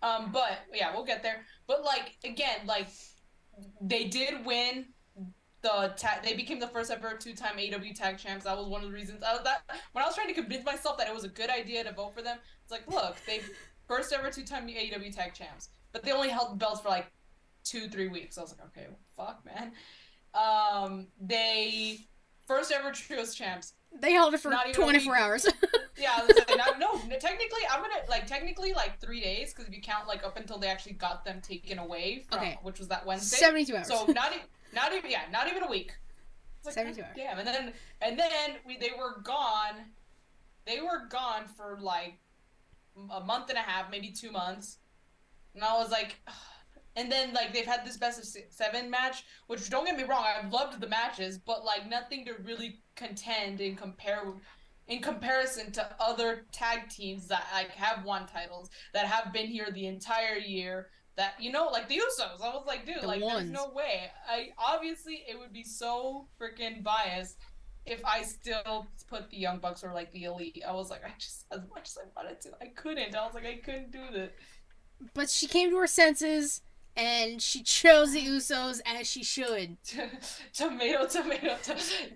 But, yeah, we'll get there. But, again, they did win. They became the first ever 2-time AEW tag champs. That was one of the reasons. When I was trying to convince myself that it was a good idea to vote for them, it's like, look, they first ever 2-time AEW tag champs, but they only held the belts for 2-3 weeks. I was like, okay, fuck, man. They first ever trios champs. They held it for 24 hours. Yeah, I was like, no, technically, I'm gonna technically 3 days, because if you count up until they actually got them taken away from, which was that Wednesday. 72 hours. So not even a week. It's 72 hours. Damn, and then they were gone. They were gone for a month and a half, maybe 2 months, and I was like, ugh. And then they've had this best of 7 match, which, don't get me wrong, I've loved the matches, but nothing to really contend in comparison to other tag teams that have won titles, that have been here the entire year, that the Usos. I was like, dude, there's no way. Obviously it would be so freaking biased if I still put the Young Bucks or the Elite. I was like, as much as I wanted to, I couldn't. I was like, I couldn't do that. But she came to her senses. And she chose the Usos as she should. Tomato.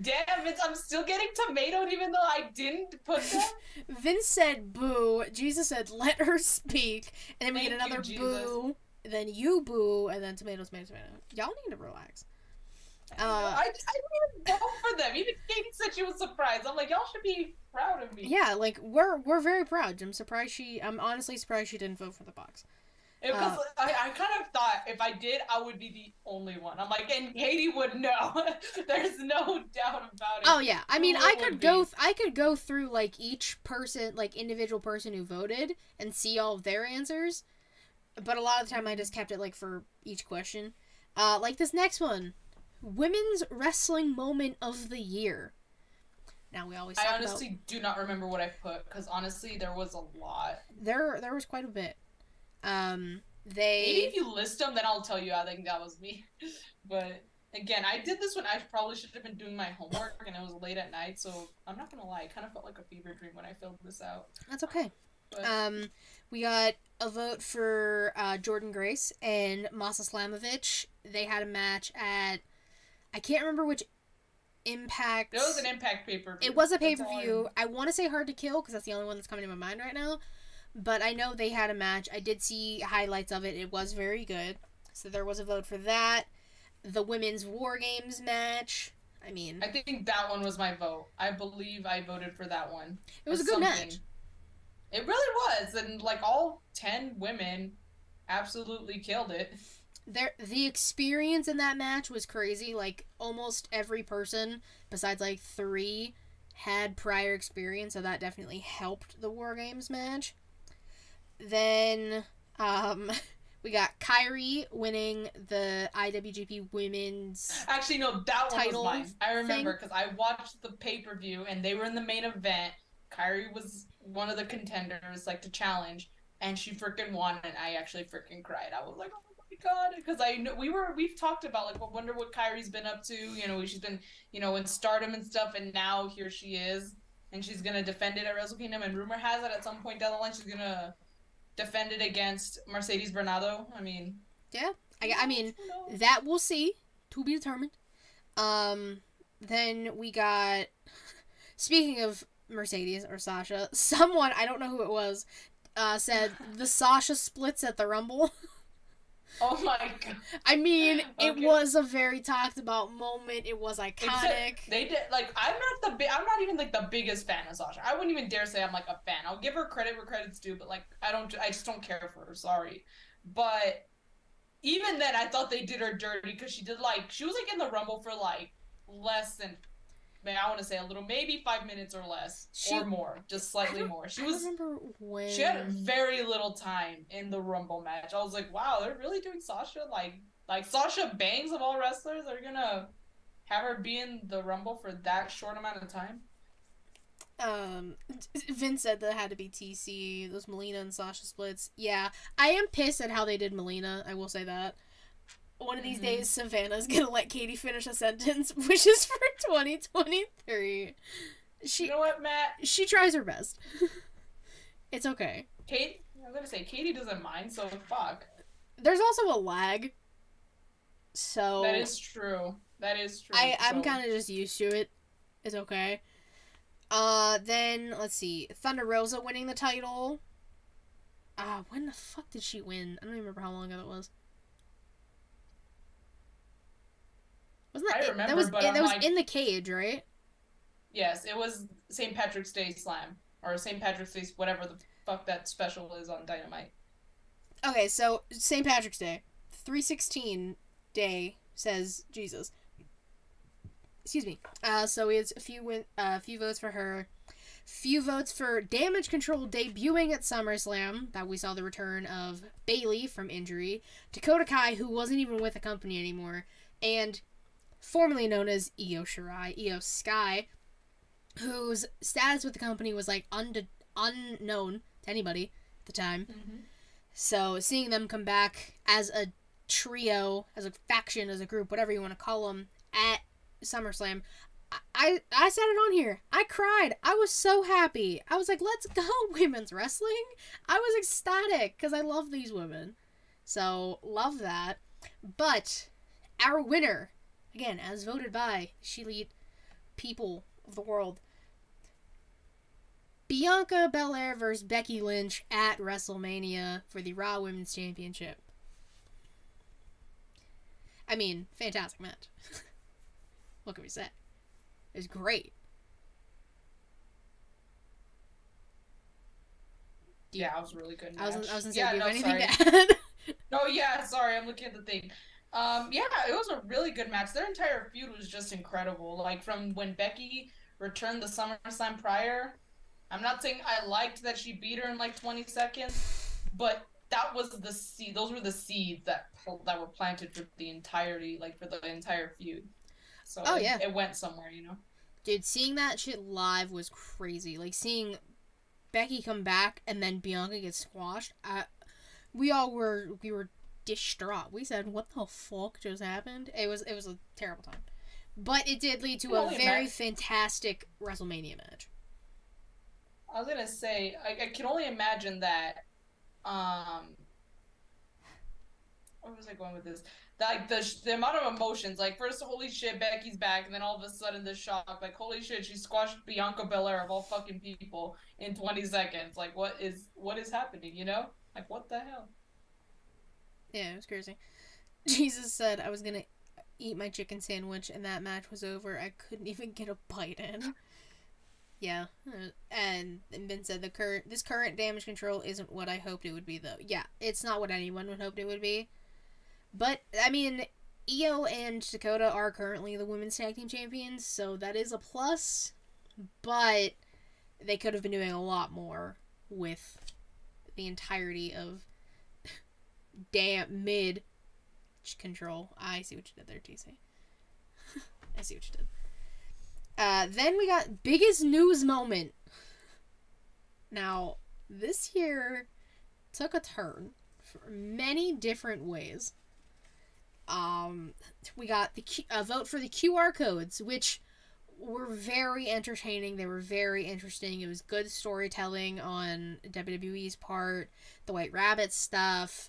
Damn it, I'm still getting tomatoed even though I didn't put them. Vince said boo. Jesus said let her speak. And then we get another boo. Then you boo. And then tomato. Y'all need to relax. I didn't even vote for them. Even Katie said she was surprised. I'm like, y'all should be proud of me. Yeah, we're very proud. I'm honestly surprised she didn't vote for the Bucks. Because I kind of thought if I did, I would be the only one. I'm like, and Katie would know. There's no doubt about it. Oh yeah, I mean, I could go through each person, individual person who voted, and see all of their answers. But a lot of the time, I just kept it for each question. This next one, Women's Wrestling Moment of the Year. Now we always. I honestly do not remember what I put, because honestly, there was a lot. There was quite a bit. Maybe if you list them, then I'll tell you. I think that was me. But again, I did this when I probably should have been doing my homework, and it was late at night. So I'm not gonna lie, I kind of felt like a fever dream when I filled this out. That's okay. But... we got a vote for Jordan Grace and Masa Slamovich. They had a match at, I can't remember which Impact. It was an Impact pay-per-view. It was a pay-per-view. I want to say Hard to Kill because that's the only one that's coming to my mind right now. But I know they had a match. I did see highlights of it. It was very good. So there was a vote for that. The women's War Games match. I mean, I think that one was my vote. I believe I voted for that one. It was a good match. It really was, and like all 10 women absolutely killed it. The experience in that match was crazy. Like almost every person, besides like 3, had prior experience, so that definitely helped the War Games match. Then, we got Kairi winning the IWGP Women's. Actually, no, that one was mine. I remember because I watched the pay-per-view and they were in the main event. Kairi was one of the contenders, like to challenge, and she freaking won, and I actually freaking cried. I was like, oh my god, because I know we've talked about like, I wonder what Kairi's been up to. You know, she's been, you know, in Stardom and stuff, and now here she is, and she's gonna defend it at Wrestle Kingdom. And rumor has it at some point down the line she's gonna defend it against Mercedes Bernardo. I mean, yeah, I mean that we'll see, to be determined. Then we got, speaking of Mercedes or Sasha, someone, I don't know who it was, said the Sasha splits at the Rumble. Oh my god. I mean, okay. It was a very talked about moment. It was iconic. Except they did, like, I'm not even like the biggest fan of Sasha. I wouldn't even dare say I'm like a fan. I'll give her credit where credit's due, but like I just don't care for her. Sorry. But even then I thought they did her dirty because she was like in the Rumble for like less than, I want to say a little, maybe 5 minutes or less, or more, just slightly more. I remember when she had very little time in the Rumble match. I was like, wow, they're really doing Sasha like Sasha Banks of all wrestlers. They're gonna have her be in the Rumble for that short amount of time. Vince said that had to be TC. Those Melina and Sasha splits. Yeah, I am pissed at how they did Melina. I will say that. One of these days, Savannah's gonna let Katie finish a sentence, which is for 2023. You know what, Matt? She tries her best. It's okay. I'm gonna say Katie doesn't mind, so fuck. There's also a lag. So that is true. I'm kind of just used to it. It's okay. Then let's see. Thunder Rosa winning the title. When the fuck did she win? I don't even remember how long ago that was. Wasn't that? I remember, that was in the cage, right? Yes, it was St. Patrick's Day Slam, or St. Patrick's Day, whatever the fuck that special is on Dynamite. Okay, so St. Patrick's Day, 3/16 day, says Jesus. Excuse me. So we had a few votes for her. Few votes for Damage Control debuting at SummerSlam. That we saw the return of Bayley from injury, Dakota Kai, who wasn't even with the company anymore, and formerly known as Io Shirai, Io Sky, whose status with the company was like unknown to anybody at the time. Mm-hmm. So seeing them come back as a trio, as a faction, as a group, whatever you want to call them, at SummerSlam, I said it on here. I cried. I was so happy. I was like, let's go, women's wrestling. I was ecstatic because I love these women. So, love that. But our winner, again, as voted by ShElite people of the world, Bianca Belair versus Becky Lynch at WrestleMania for the Raw Women's Championship. I mean, fantastic match. What can we say? It was great. Yeah, it was a really good match. I was gonna say, do you have anything to add? No, yeah, sorry, I'm looking at the thing. Yeah, it was a really good match. Their entire feud was just incredible. Like, from when Becky returned the SummerSlam prior, I'm not saying I liked that she beat her in like 20 seconds, but that was the seed. Those were the seeds that were planted for the entirety, like for the entire feud. So it went somewhere, you know. Dude, seeing that shit live was crazy. Like seeing Becky come back and then Bianca get squashed. We were distraught. We said, "What the fuck just happened?" It was a terrible time, but it did lead to a very fantastic WrestleMania match. I was gonna say, I can only imagine that. Where was I going with this? like the amount of emotions. Like first, holy shit, Becky's back, and then all of a sudden the shock. Like holy shit, she squashed Bianca Belair of all fucking people in 20 seconds. Like what is happening? You know, like what the hell? Yeah, it was crazy. Jesus said I was gonna eat my chicken sandwich, and that match was over. I couldn't even get a bite in. Yeah, and Vince said this current damage control isn't what I hoped it would be, though. Yeah, it's not what anyone would hope it would be. But I mean, Io and Dakota are currently the women's tag team champions, so that is a plus. But they could have been doing a lot more with the entirety of mid control. I see what you did there, TC. I see what you did. Then we got biggest news moment. Now, this year took a turn for many different ways. We got a vote for the QR codes, which were very entertaining. They were very interesting. It was good storytelling on WWE's part. The White Rabbit stuff.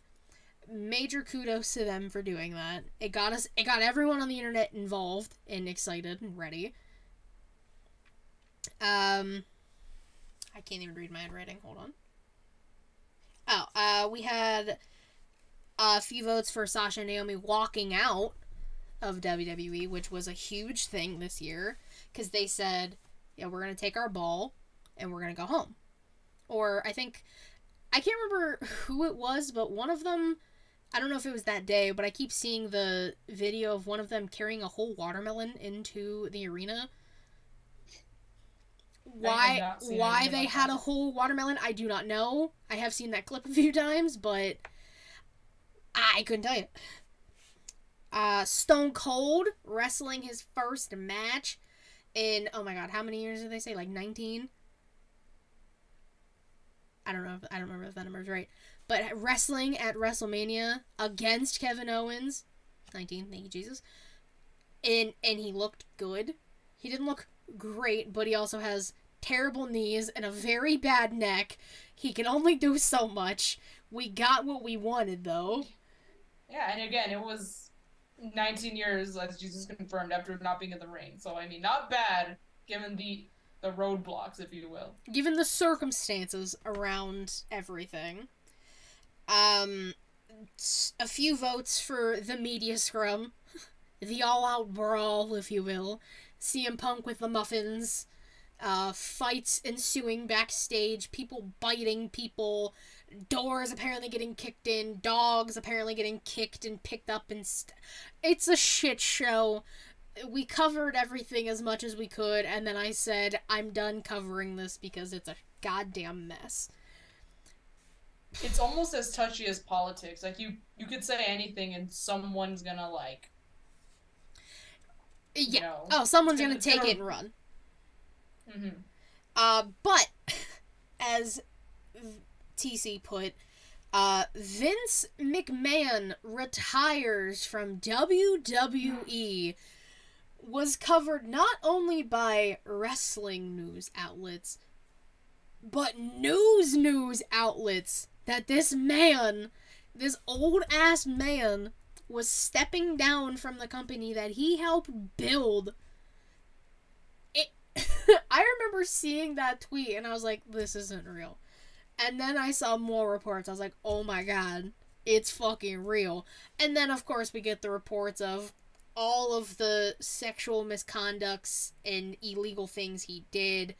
Major kudos to them for doing that. It got everyone on the internet involved and excited and ready. I can't even read my handwriting. Hold on. We had a few votes for Sasha and Naomi walking out of WWE, which was a huge thing this year, because they said, yeah, we're going to take our ball and we're going to go home. Or I can't remember who it was, but one of them, I don't know if it was that day, but I keep seeing the video of one of them carrying a whole watermelon into the arena. Why they had a whole watermelon, I do not know. I have seen that clip a few times, but I couldn't tell you. Stone Cold wrestling his first match in, oh my god, how many years did they say? Like 19? I don't remember if that number is right. But wrestling at WrestleMania against Kevin Owens, 19, thank you Jesus. And he looked good. He didn't look great, but he also has terrible knees and a very bad neck. He can only do so much. We got what we wanted, though. Yeah, and again, it was 19 years, as Jesus confirmed, after not being in the ring. So, I mean, not bad, given the roadblocks, if you will. Given the circumstances around everything. A few votes for the media scrum. The all-out brawl, if you will. CM Punk with the muffins, fights ensuing backstage, people biting people, doors apparently getting kicked in, dogs apparently getting kicked and picked up, and it's a shit show. We covered everything as much as we could, and then I said, I'm done covering this because it's a goddamn mess. It's almost as touchy as politics. Like, you could say anything and someone's gonna, like, yeah. Oh, someone's gonna take it and run. Mm-hmm. But, as TC put, Vince McMahon retires from WWE was covered not only by wrestling news outlets, but news outlets that this old-ass man, was stepping down from the company that he helped build. I remember seeing that tweet and I was like, this isn't real. And then I saw more reports. I was like, oh my god, it's fucking real. And then, of course, we get the reports of all of the sexual misconducts and illegal things he did.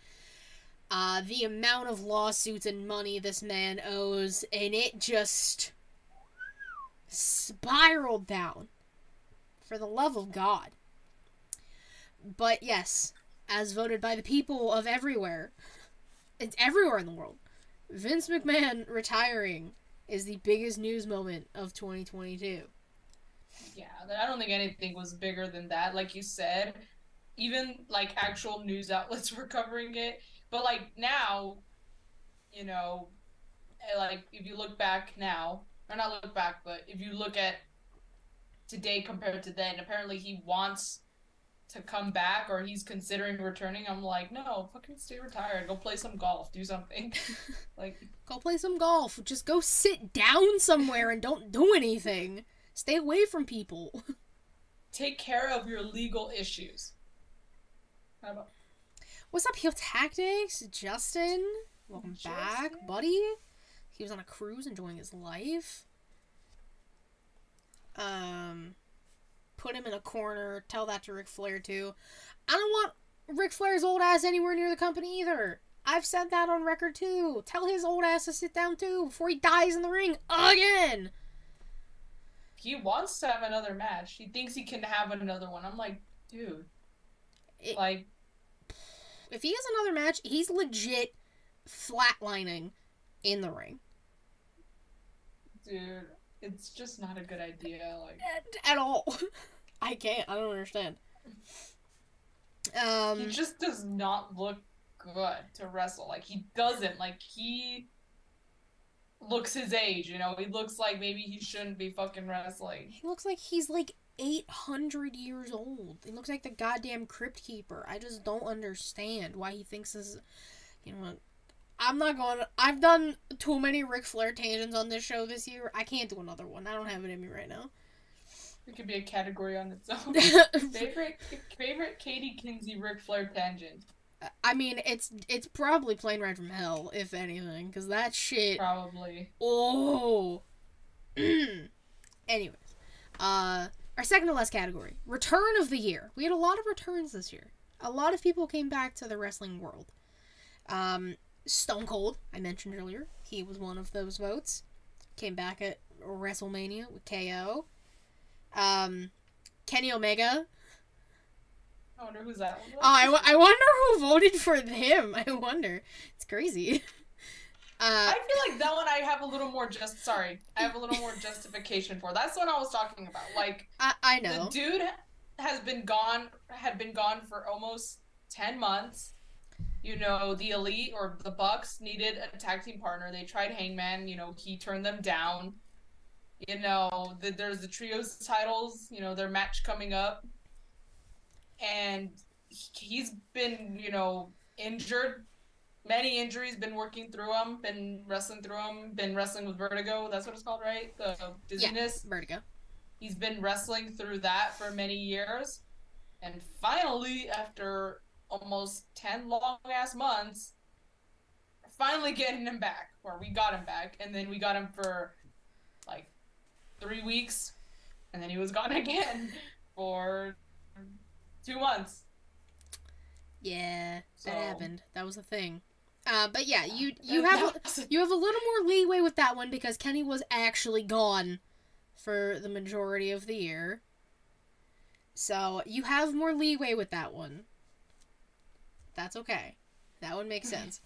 The amount of lawsuits and money this man owes, and it just spiraled down. For the love of God. But yes, as voted by the people of everywhere, it's everywhere in the world, Vince McMahon retiring is the biggest news moment of 2022. Yeah, I don't think anything was bigger than that. Like you said, even like actual news outlets were covering it. But like now, you know, like if you look back now, or not look back, but if you look at today compared to then, apparently he wants to come back, or he's considering returning. I'm like, no, fucking stay retired. Go play some golf. Do something. Like, go play some golf. Just go sit down somewhere and don't do anything. Stay away from people. Take care of your legal issues. How about What's up, Heel Tactics? Justin? Welcome back, buddy. He was on a cruise enjoying his life. Put him in a corner. Tell that to Ric Flair, too. I don't want Ric Flair's old ass anywhere near the company, either. I've said that on record, too. Tell his old ass to sit down, too, before he dies in the ring again. He wants to have another match. He thinks he can have another one. I'm like, dude. Like, if he has another match, he's legit flatlining in the ring. Dude, it's just not a good idea. Like, at all. I can't. I don't understand. He just does not look good to wrestle. Like, he doesn't. Like, he looks his age, you know? He looks like maybe he shouldn't be fucking wrestling. He looks like he's like 800 years old. He looks like the goddamn Crypt Keeper. I just don't understand why he thinks this is... You know what? I've done too many Ric Flair tangents on this show this year. I can't do another one. I don't have it in me right now. It could be a category on its own. favorite Katie Kinsey Ric Flair tangent. I mean, it's probably Plane Ride from Hell, if anything, because that shit... Probably. Oh! Anyways. Our second to last category. Return of the year. We had a lot of returns this year. A lot of people came back to the wrestling world. Stone Cold, I mentioned earlier. He was one of those votes. Came back at WrestleMania with KO. Kenny Omega. I wonder who's that one. I wonder who voted for him. I wonder. It's crazy. I feel like that one I have a little more justification for. That's the one I was talking about. Like, I know. The dude had been gone for almost 10 months. You know, the Elite or the Bucks needed a tag team partner. They tried Hangman, you know, he turned them down. You know, there's the trios titles, you know, their match coming up. And he's been, you know, injured. Many injuries, been working through them, been wrestling through them, been wrestling with vertigo. That's what it's called, right? The dizziness. Yeah, vertigo. He's been wrestling through that for many years. And finally, after almost 10 long-ass months, finally getting him back. Or we got him back. And then we got him for, like, 3 weeks. And then he was gone again for 2 months. Yeah, that happened. That was a thing. But yeah, you have a little more leeway with that one because Kenny was actually gone for the majority of the year. So you have more leeway with that one. That's okay. That one makes sense.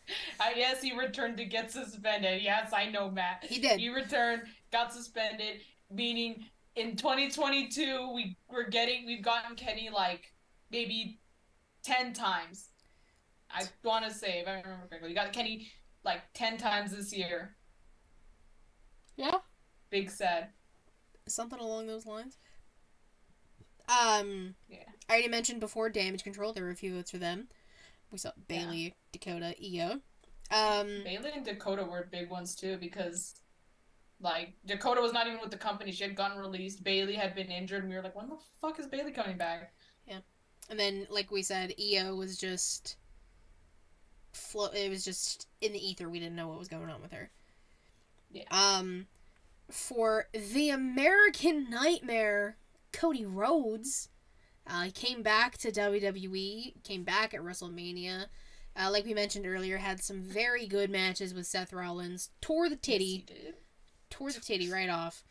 Yes, he returned to get suspended. Yes, I know, Matt. He did. He returned, got suspended, meaning in 2022 we've gotten Kenny like maybe 10 times. I want to say, if I remember correctly, we got Kenny like 10 times this year. Yeah. Big sad. Something along those lines. Yeah. I already mentioned before Damage Control. There were a few votes for them. We saw Bailey, Dakota, Io. Bailey and Dakota were big ones too because, like, Dakota was not even with the company. She had gotten released. Bailey had been injured, and we were like, when the fuck is Bailey coming back? Yeah. And then, like we said, Io was just... it was just in the ether. We didn't know what was going on with her. Yeah. For the American Nightmare, Cody Rhodes, he came back to WWE, came back at WrestleMania. Like we mentioned earlier, had some very good matches with Seth Rollins. Tore the titty. Yes, he did. Tore the titty right off.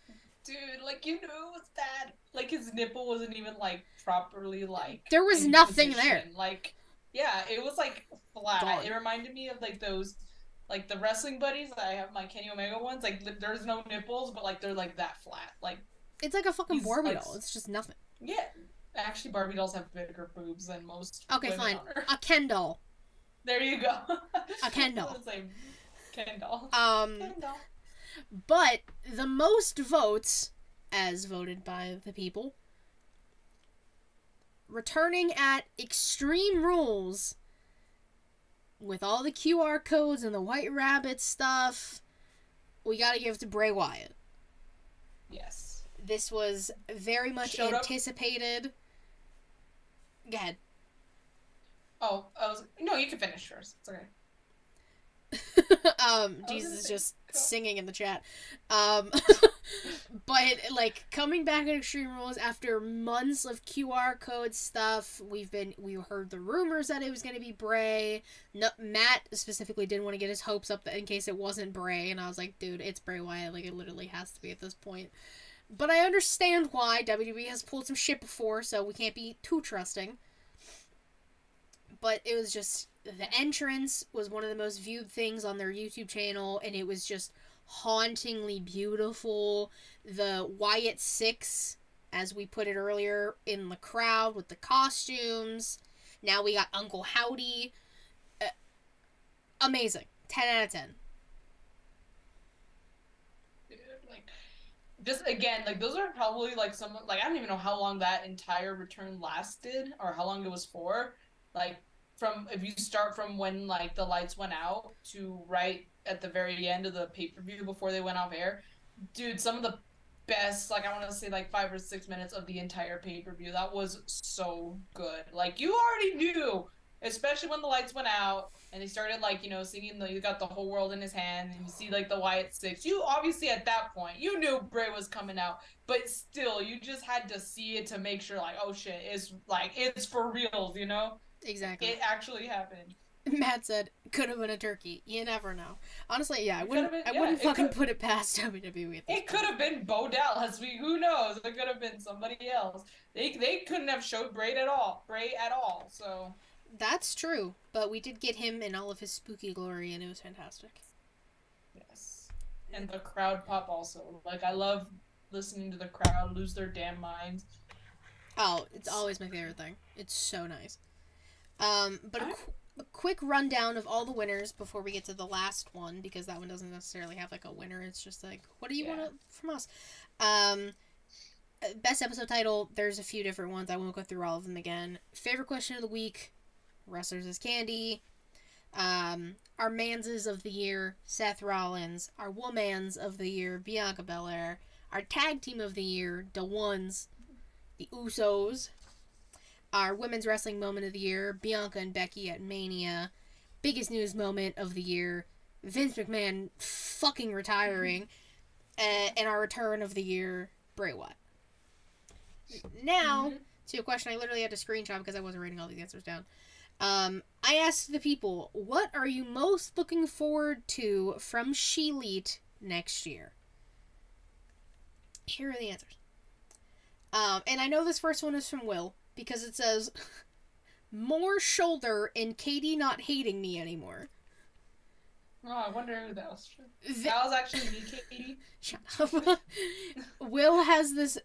Dude, like, you know, it was bad. Like, his nipple wasn't even, like, properly, like... There was nothing position. there. Like, yeah, it was, like, flat. Gone. It reminded me of, like, those... Like, the wrestling buddies, I have my Kenny Omega ones, like, there's no nipples, but, like, they're, like, that flat. Like... It's like a fucking Barbie doll. It's just nothing. Yeah. Actually, Barbie dolls have bigger boobs than most Okay, women fine. on Earth. A Ken doll. There you go. A Ken doll. Ken doll. Ken doll. But the most votes, as voted by the people, returning at Extreme Rules with all the QR codes and the White Rabbit stuff, we gotta give it to Bray Wyatt. Yes. This was very much Showed up. anticipated. Go ahead. Oh, no, you can finish first. It's okay. Jesus is just singing in the chat. But like coming back at Extreme Rules after months of QR code stuff, we heard the rumors that it was going to be Bray. No, Matt specifically didn't want to get his hopes up in case it wasn't Bray, and I was like, dude, it's Bray Wyatt. Like, it literally has to be at this point. But I understand why. WWE has pulled some shit before, so we can't be too trusting. But it was just, the entrance was one of the most viewed things on their YouTube channel, and it was just hauntingly beautiful. The Wyatt Six, as we put it earlier, in the crowd with the costumes. Now we got Uncle Howdy. Amazing. 10 out of 10. Just again, like, those are probably like some, like, I don't even know how long that entire return lasted or how long it was for. Like, if you start from when like the lights went out to right at the very end of the pay-per-view before they went off air, dude, some of the best, like, I want to say like 5 or 6 minutes of the entire pay-per-view, that was so good. Like, you already knew, especially when the lights went out and they started, like, you know, singing you got the whole world in his hand, and you see like the Wyatt Six. You obviously at that point you knew Bray was coming out, but still you just had to see it to make sure, like, oh shit, it's for reals, you know. Exactly. It actually happened. Matt said, could have been a turkey. You never know. Honestly, yeah, I wouldn't fucking put it past WWE. It could have been Bo Dallas. Who knows? It could have been somebody else. They couldn't have showed Bray at all. So that's true, but we did get him in all of his spooky glory, and it was fantastic. Yes, and the crowd pop also. Like, I love listening to the crowd lose their damn minds. Oh, it's always my favorite thing. It's so nice. But a quick rundown of all the winners before we get to the last one, because that one doesn't necessarily have like a winner. It's just like, what do you want from us? Best episode title, there's a few different ones. I won't go through all of them again. Favorite question of the week, Wrestlers is Candy. Our Manses of the year, Seth Rollins. Our Womans of the year, Bianca Belair. Our Tag Team of the year, the Ones, the Usos. Our Women's Wrestling Moment of the Year, Bianca and Becky at Mania. Biggest news moment of the year, Vince McMahon fucking retiring. And our Return of the Year, Bray Wyatt. Now, to a question I literally had to screenshot because I wasn't writing all these answers down. I asked the people, what are you most looking forward to from ShElite next year? Here are the answers. And I know this first one is from Will, because it says, more shoulder and Katie not hating me anymore. Oh, I wonder who that was. That was actually me, Katie. Shut up. Will has this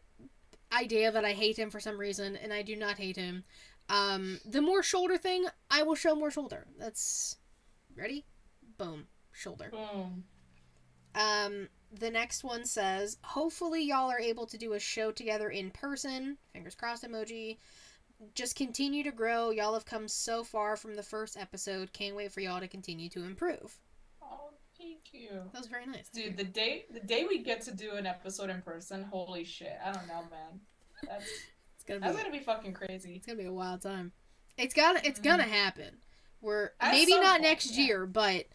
idea that I hate him for some reason, and I do not hate him. The more shoulder thing, I will show more shoulder. That's... Ready? Boom. Shoulder. Boom. The next one says, hopefully y'all are able to do a show together in person. Fingers crossed emoji. Just continue to grow. Y'all have come so far from the first episode. Can't wait for y'all to continue to improve. Oh, thank you. That was very nice. Dude, the day we get to do an episode in person, holy shit. I don't know, man. That's gonna be fucking crazy. It's gonna be a wild time. It's gonna happen. We're At maybe some not point, next year, but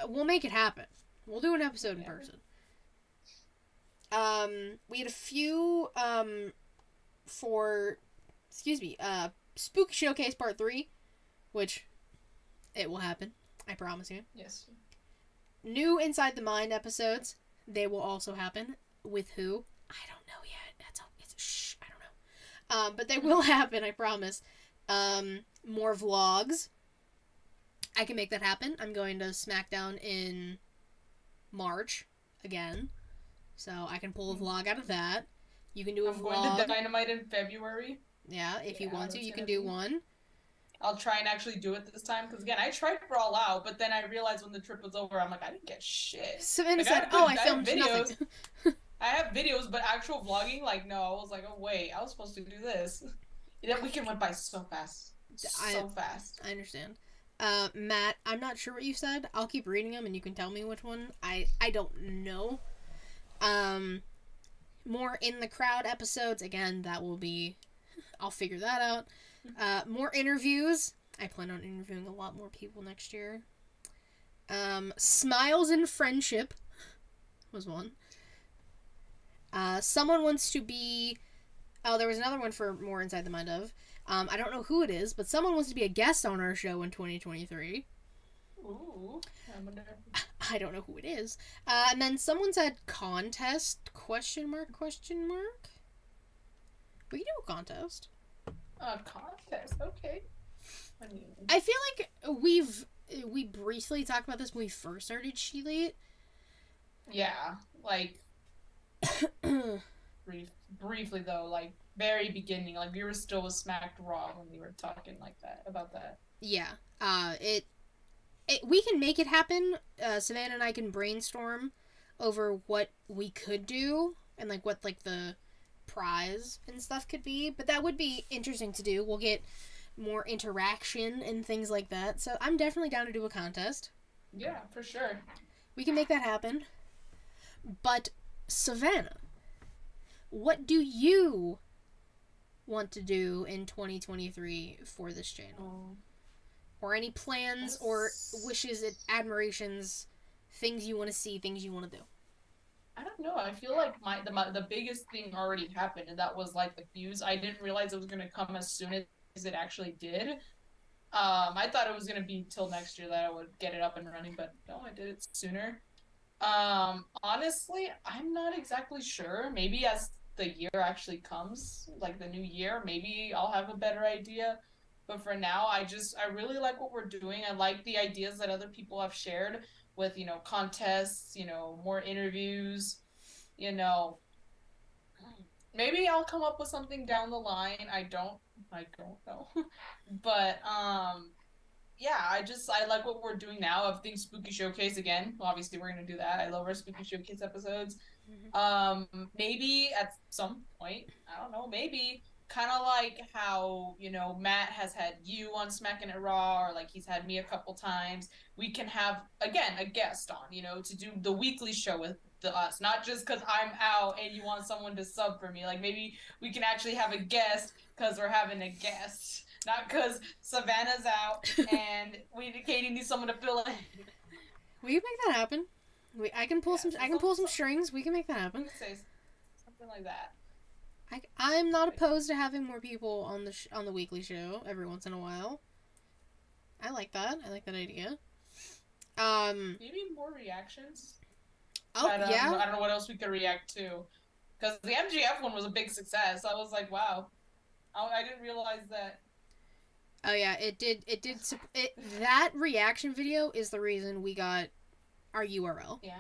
we'll make it happen. We'll do an episode in person. We had a few for Spooky Showcase Part 3, which it will happen. I promise you. Yes. New Inside the Mind episodes, they will also happen. With who? I don't know yet. It's shh. I don't know. But they will happen. I promise. More vlogs. I can make that happen. I'm going to SmackDown in March again, so I can pull a vlog out of that. You can do a vlog. I'm going to Dynamite in February. Yeah, if you want to, you can do one. I'll try and actually do it this time, because again, I tried for All Out, but then I realized when the trip was over, I'm like, I didn't get shit. Savannah said, I filmed videos. Nothing. I have videos, but actual vlogging, like, no. I was like, oh wait, I was supposed to do this. That weekend went by so fast. So fast. I understand. Matt, I'm not sure what you said. I'll keep reading them and you can tell me which one. I don't know. More in the crowd episodes. Again, that will be... I'll figure that out. More interviews. I plan on interviewing a lot more people next year. Smiles and friendship was one. Someone wants to be... Oh, there was another one for more Inside the Mind of. I don't know who it is, but someone wants to be a guest on our show in 2023. Ooh. I don't know who it is. And then someone said contest, question mark? We can do a contest. A contest, okay. I feel like we briefly talked about this when we first started ShElite. Yeah, like briefly though, like very beginning, like we were still with Smacked Raw when we were talking like that about that. Yeah. We can make it happen. Savannah and I can brainstorm over what we could do and like what like the prize and stuff could be, but that would be interesting to do. We'll get more interaction and things like that. So I'm definitely down to do a contest. Yeah, for sure. We can make that happen. But Savannah, what do you want to do in 2023 for this channel? Or any plans or wishes, admirations, things you want to see, things you want to do? I don't know. I feel like the biggest thing already happened, and that was like the views. I didn't realize it was going to come as soon as it actually did. I thought it was going to be till next year that I would get it up and running, but no, I did it sooner. Honestly, I'm not exactly sure. Maybe as the year actually comes, like the new year, maybe I'll have a better idea. But for now, I really like what we're doing. I like the ideas that other people have shared with, contests, more interviews, maybe I'll come up with something down the line. I don't know. But, yeah, I like what we're doing now. I think Spooky Showcase again. Obviously, we're going to do that. I love our Spooky Showcase episodes. Maybe at some point, I don't know, maybe kind of like how, Matt has had you on Smackin' It Raw, or like he's had me a couple times. We can have, again, a guest on, to do the weekly show with us, not just because I'm out and you want someone to sub for me. Like maybe we can actually have a guest because we're having a guest, not because Savannah's out and Katie needs someone to fill in. We can make that happen. I can pull some strings. We can make that happen. Say something like that. I'm not opposed to having more people on the weekly show every once in a while. I like that. I like that idea. Maybe more reactions. Oh, yeah. I don't know what else we could react to, because the MGF one was a big success. I was like, wow, I didn't realize that. Oh yeah, it did. That reaction video is the reason we got our URL. Yeah.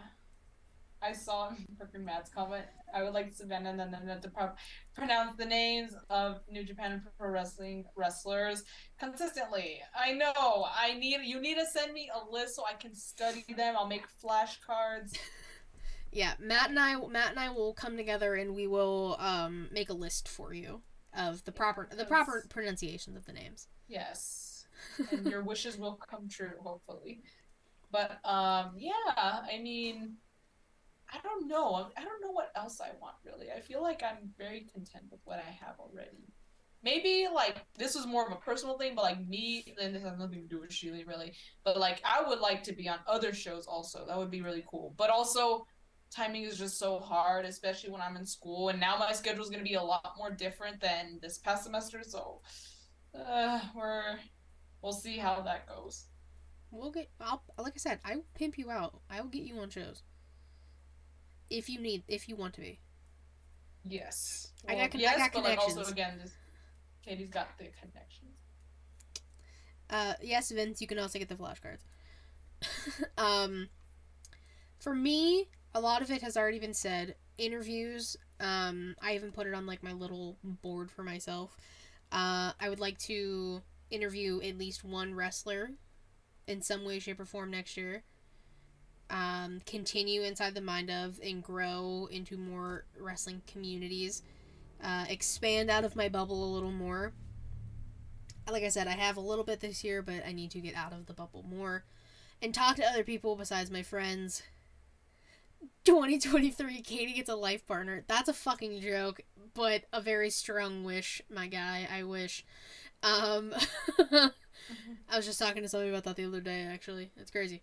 I saw in freaking Matt's comment, I would like Savannah and then to pronounce the names of New Japan Pro Wrestling wrestlers consistently. I know. You need to send me a list so I can study them. I'll make flashcards. Yeah, Matt and I will come together and we will make a list for you of the proper pronunciations of the names. Yes. And your wishes will come true, hopefully. But yeah, I mean, I don't know. I don't know what else I want, really. I feel like I'm very content with what I have already. Maybe, like, this was more of a personal thing, but, like, me, and this has nothing to do with ShElite, really, but, like, I would like to be on other shows also. That would be really cool. But also, timing is just so hard, especially when I'm in school, and now my schedule is going to be a lot more different than this past semester, so we'll see how that goes. Like I said, I will pimp you out. I will get you on shows. If you want to be. Yes. Well, I got but connections. Like also again, just Katie's got the connections. Yes, Vince, you can also get the flashcards. For me, a lot of it has already been said. Interviews, I even put it on like my little board for myself. I would like to interview at least one wrestler in some way, shape, or form next year. Continue Inside the Mind of and grow into more wrestling communities. Expand out of my bubble a little more. Like I said, I have a little bit this year, but I need to get out of the bubble more and talk to other people besides my friends. 2023, Katie gets a life partner. That's a fucking joke, but a very strong wish, my guy. I wish. I was just talking to somebody about that the other day, actually. It's crazy.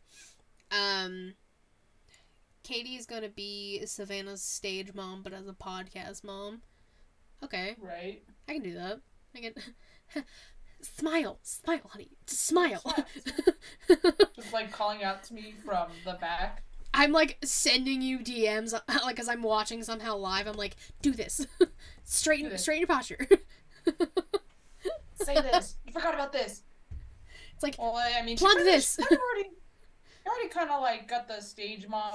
Katie is gonna be Savannah's stage mom, but as a podcast mom. Okay. Right. I can do that. I can... Smile, honey. Just smile. Just like calling out to me from the back. I'm like sending you DMs, like as I'm watching somehow live. I'm like, do this, straighten your posture. Say this. You forgot about this. It's like, well, I mean, plug this. You already kind of like got the stage mom,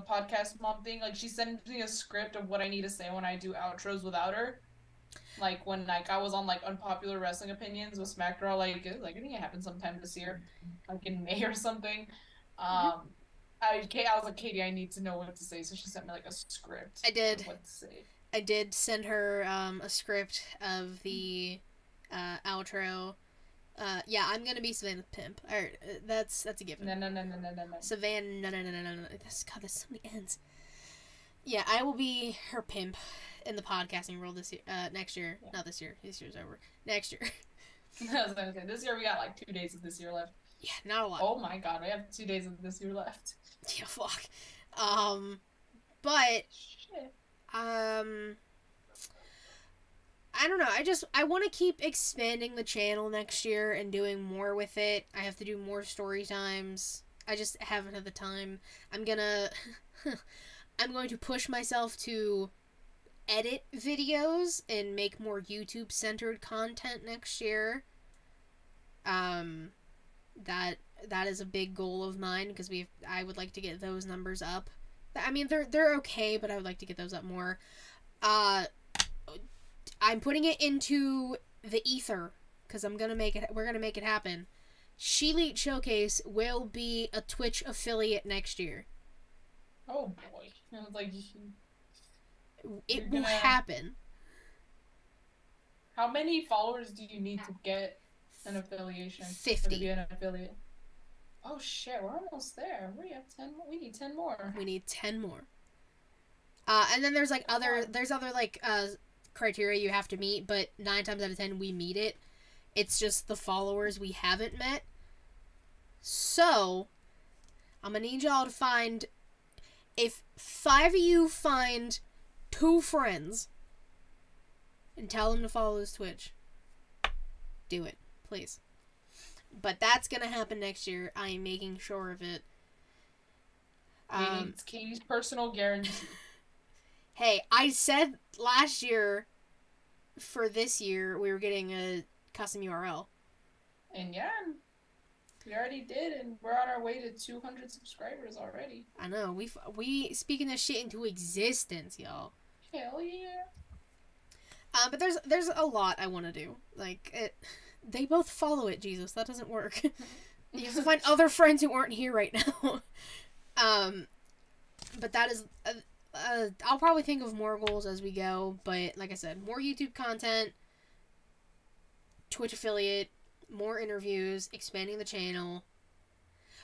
podcast mom thing. Like she sent me a script of what I need to say when I do outros without her. Like when I was on like unpopular wrestling opinions with SmackDown, like I think it happened sometime this year, like in May or something. I was like, Katie, I need to know what to say, so she sent me like a script. I did. Of what to say. I did send her a script of the outro. Yeah, I'm gonna be Savannah Pimp. Alright, that's a given. No. Savannah, no. There's so many ends. Yeah, I will be her pimp in the podcasting world this year. Next year. Yeah. Not this year. This year's over. Next year. I was gonna say, this year we got like 2 days of this year left. Yeah, not a lot. Oh my god, we have 2 days of this year left. Yeah, fuck. But shit. I don't know. I want to keep expanding the channel next year and doing more with it. I have to do more story times. I just haven't had the time. I'm going to push myself to edit videos and make more YouTube centered content next year. That is a big goal of mine because I would like to get those numbers up. I mean, they're okay, but I would like to get those up more. I'm putting it into the ether because we're gonna make it happen. ShElite Showcase will be a Twitch affiliate next year. Oh boy. I was like, it will happen. How many followers do you need to get an affiliation? 50. To be an affiliate. Oh shit, we're almost there. We have 10 more. We need 10 more. We need 10 more. And then there's like other like criteria you have to meet, but 9 times out of 10 we meet it. It's just the followers we haven't met. So I'm gonna need y'all to find, if 5 of you find 2 friends and tell them to follow this Twitch, do it, please. But that's gonna happen next year. I am making sure of it. It's Katie's personal guarantee. Hey, I said last year for this year we were getting a custom URL. And yeah, we already did, and we're on our way to 200 subscribers already. I know. We speaking this shit into existence, y'all. Hell yeah. But there's a lot I want to do. Like they both follow it, Jesus. That doesn't work. You have to find other friends who aren't here right now. But that is I'll probably think of more goals as we go, but like I said, more YouTube content, Twitch affiliate, more interviews, expanding the channel.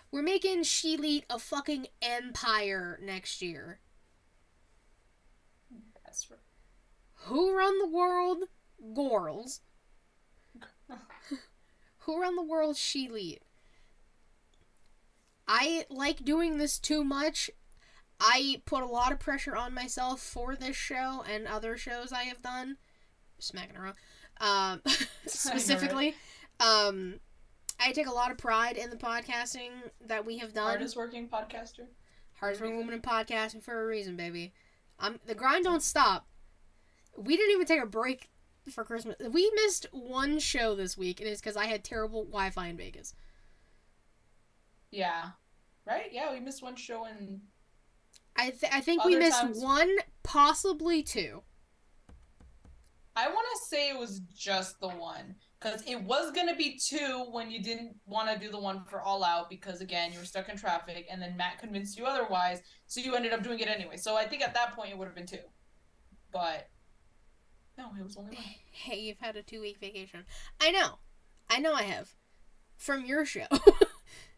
We're making ShElite a fucking empire next year. That's right. Who run the world? Girls. Who run the world? ShElite. I like doing this too much. I put a lot of pressure on myself for this show and other shows I have done. Smacking around. Specifically. I take a lot of pride in the podcasting that we have done. Hardest working podcaster. Hardest working woman in podcasting for a reason, baby. The grind don't stop. We didn't even take a break for Christmas. We missed one show this week, and it's because I had terrible Wi-Fi in Vegas. Yeah. Right? Yeah, we missed one show in... I think we missed one, possibly 2. I want to say it was just the one. Because it was going to be 2 when you didn't want to do the one for All Out because, again, you were stuck in traffic, and then Matt convinced you otherwise, so you ended up doing it anyway. So I think at that point it would have been 2. But, no, it was only 1. Hey, you've had a 2-week vacation. I know I have. From your show.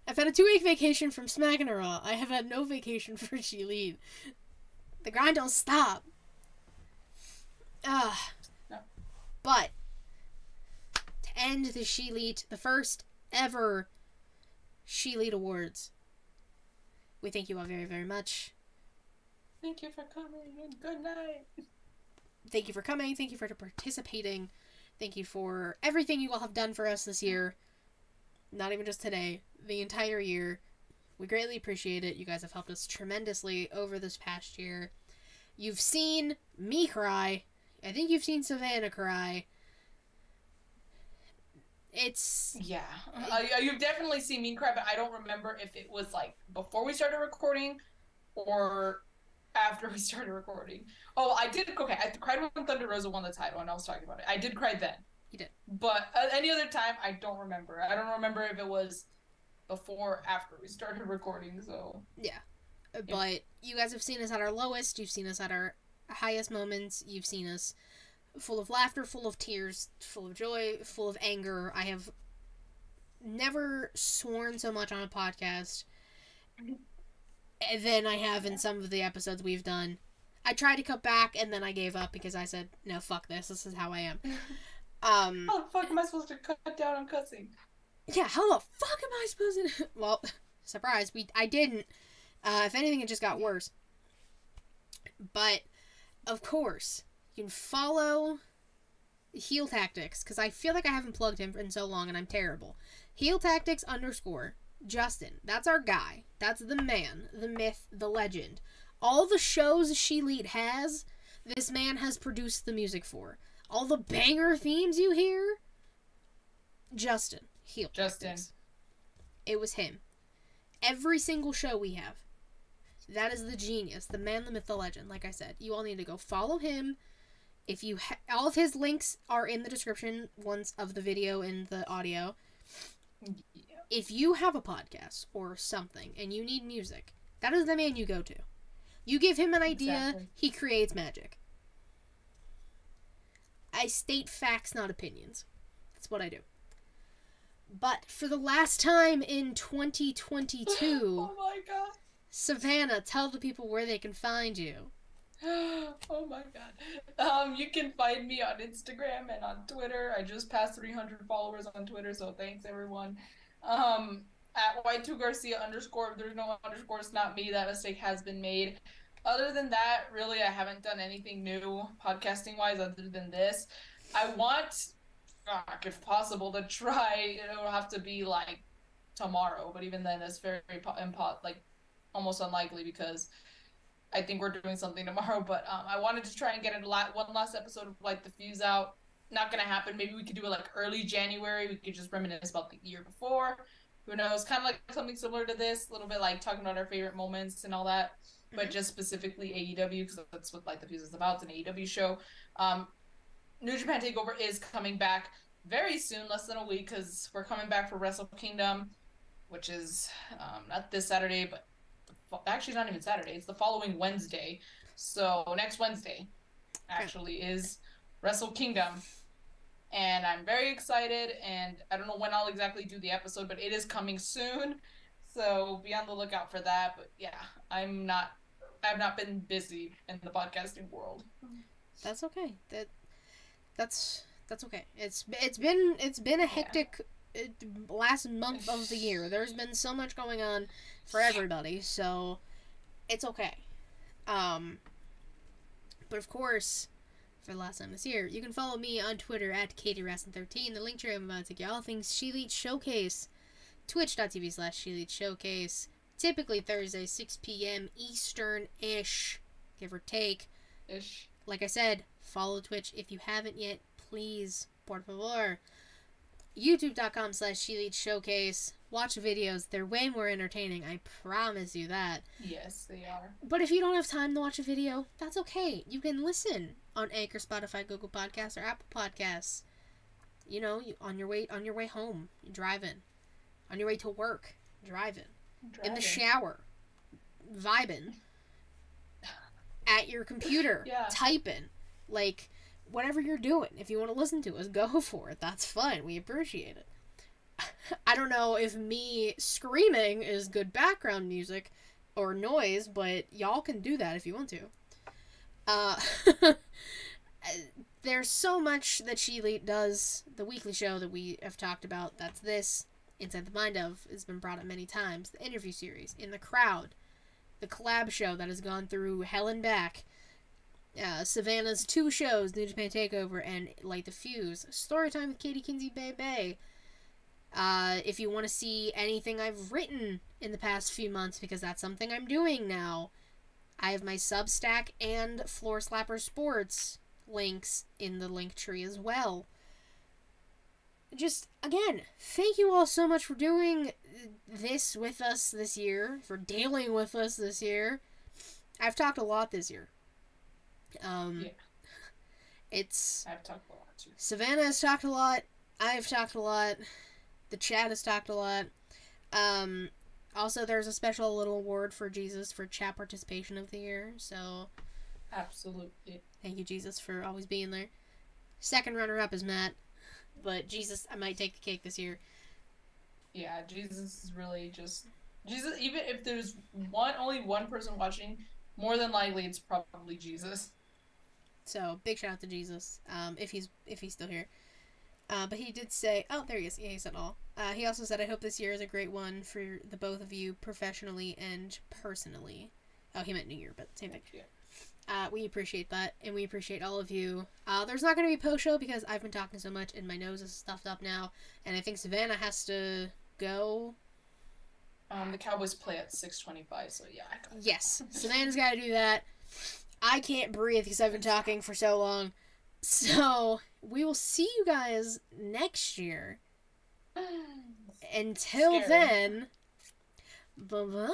I've had a 2-week vacation from Smackin' Raw. I have had no vacation for ShElite. The grind don't stop. No. But to end the ShElite, the first ever ShElite Awards, we thank you all very, very much. Thank you for coming and good night. Thank you for coming. Thank you for participating. Thank you for everything you all have done for us this year. Not even just today, the entire year. We greatly appreciate it. You guys have helped us tremendously over this past year. You've seen me cry. I think you've seen Savannah cry. It's... Yeah. You've definitely seen me cry, but I don't remember if it was, like, before we started recording or after we started recording. Oh, I did... Okay, I cried when Thunder Rosa won the title, and I was talking about it. I did cry then. You did. But any other time, I don't remember. I don't remember if it was before or after we started recording, so... Yeah. But you guys have seen us at our lowest. You've seen us at our highest moments. You've seen us full of laughter, full of tears, full of joy, full of anger. I have never sworn so much on a podcast than I have in some of the episodes we've done. I tried to cut back, and then I gave up because I said, no, fuck this. This is how I am. How the fuck am I supposed to cut down on cussing? Yeah, how the fuck am I supposed to... Well, surprise, I didn't. If anything, it just got worse. But, of course, you can follow Heel Tactics, because I feel like I haven't plugged him in so long, and I'm terrible. Heel Tactics _ Justin. That's our guy. That's the man, the myth, the legend. All the shows ShElite has, this man has produced the music for. All the banger themes you hear, Justin. Heel Tactics. It was him. Every single show we have. That is the genius, the man, the myth, the legend. Like I said, you all need to go follow him. If you all of his links are in the description once of the video and the audio. Yeah. If you have a podcast or something and you need music, that is the man you go to. You give him an idea, he creates magic. I state facts, not opinions. That's what I do. But for the last time in 2022, oh my god. Savannah, tell the people where they can find you. Oh my god. You can find me on Instagram and on Twitter. I just passed 300 followers on Twitter, so thanks everyone. At Y2Garcia _. If there's no underscore, it's not me. That mistake has been made. Other than that, really, I haven't done anything new podcasting-wise other than this. I want, if possible, to try. It'll have to be like tomorrow, but even then, it's very almost unlikely because I think we're doing something tomorrow. But I wanted to try and get one last episode of like the Fuse out. Not gonna happen. Maybe we could do it like early January. We could just reminisce about the year before. Who knows? Kind of like something similar to this. A little bit like talking about our favorite moments and all that. But just specifically AEW, because that's what like the Fuse is about. It's an AEW show. New Japan Takeover is coming back very soon, less than a week, because we're coming back for Wrestle Kingdom, which is not this Saturday, but actually not even Saturday. It's the following Wednesday. So next Wednesday actually is Wrestle Kingdom. And I'm very excited, and I don't know when I'll exactly do the episode, but it is coming soon. So be on the lookout for that. But yeah, I've not been busy in the podcasting world. That's okay. That's okay. It's been a hectic last month of the year. There's been so much going on for everybody, so it's okay. But of course, for the last time this year, you can follow me on Twitter at KatieRasson13. The link to I'm about to take you all things ShElite Showcase. Twitch.tv/ShElite Showcase. Typically Thursday, 6 p.m. Eastern-ish, give or take. Ish. Like I said, follow Twitch if you haven't yet. Please, por favor. YouTube.com/ShElite Showcase. Watch videos. They're way more entertaining. I promise you that. Yes, they are. But if you don't have time to watch a video, that's okay. You can listen on Anchor, Spotify, Google Podcasts, or Apple Podcasts. You know, on your way home, you're driving. On your way to work, driving. In the shower, vibing. At your computer, typing. Like, whatever you're doing. If you want to listen to us, go for it. That's fine. We appreciate it. I don't know if me screaming is good background music or noise, but y'all can do that if you want to. Uh, there's so much that ShElite does. The weekly show that we have talked about, that's this. Inside the Mind of has been brought up many times. The interview series, In the Crowd, the collab show that has gone through hell and back. Savannah's 2 shows, New Japan Takeover and Light the Fuse. Storytime with Katie Kinsey Bebe. If you want to see anything I've written in the past few months, because that's something I'm doing now, I have my Substack and Floor Slapper Sports links in the link tree as well. Just, again, thank you all so much for doing this with us this year, for dealing with us this year. I've talked a lot this year. Yeah. I've talked a lot too. Savannah has talked a lot. I've talked a lot. The chat has talked a lot. Also, there's a special little award for Jesus for chat participation of the year. So, absolutely. Thank you, Jesus, for always being there. Second runner-up is Matt. But Jesus, I might take the cake this year. Yeah, Jesus is really just... Jesus, even if there's only one person watching, more than likely it's probably Jesus. So, big shout out to Jesus, if he's still here. But he did say... Oh, there he is. Yeah, he said all. He also said, I hope this year is a great one for the both of you, professionally and personally. Oh, he meant New Year, but same thing. Yeah. We appreciate that, and we appreciate all of you. There's not going to be a post-show because I've been talking so much, and my nose is stuffed up now, and I think Savannah has to go. The Cowboys play at 6:25, so yeah. Yes, Savannah's got to do that. I can't breathe because I've been talking for so long. So, we will see you guys next year. Until then, bye-bye.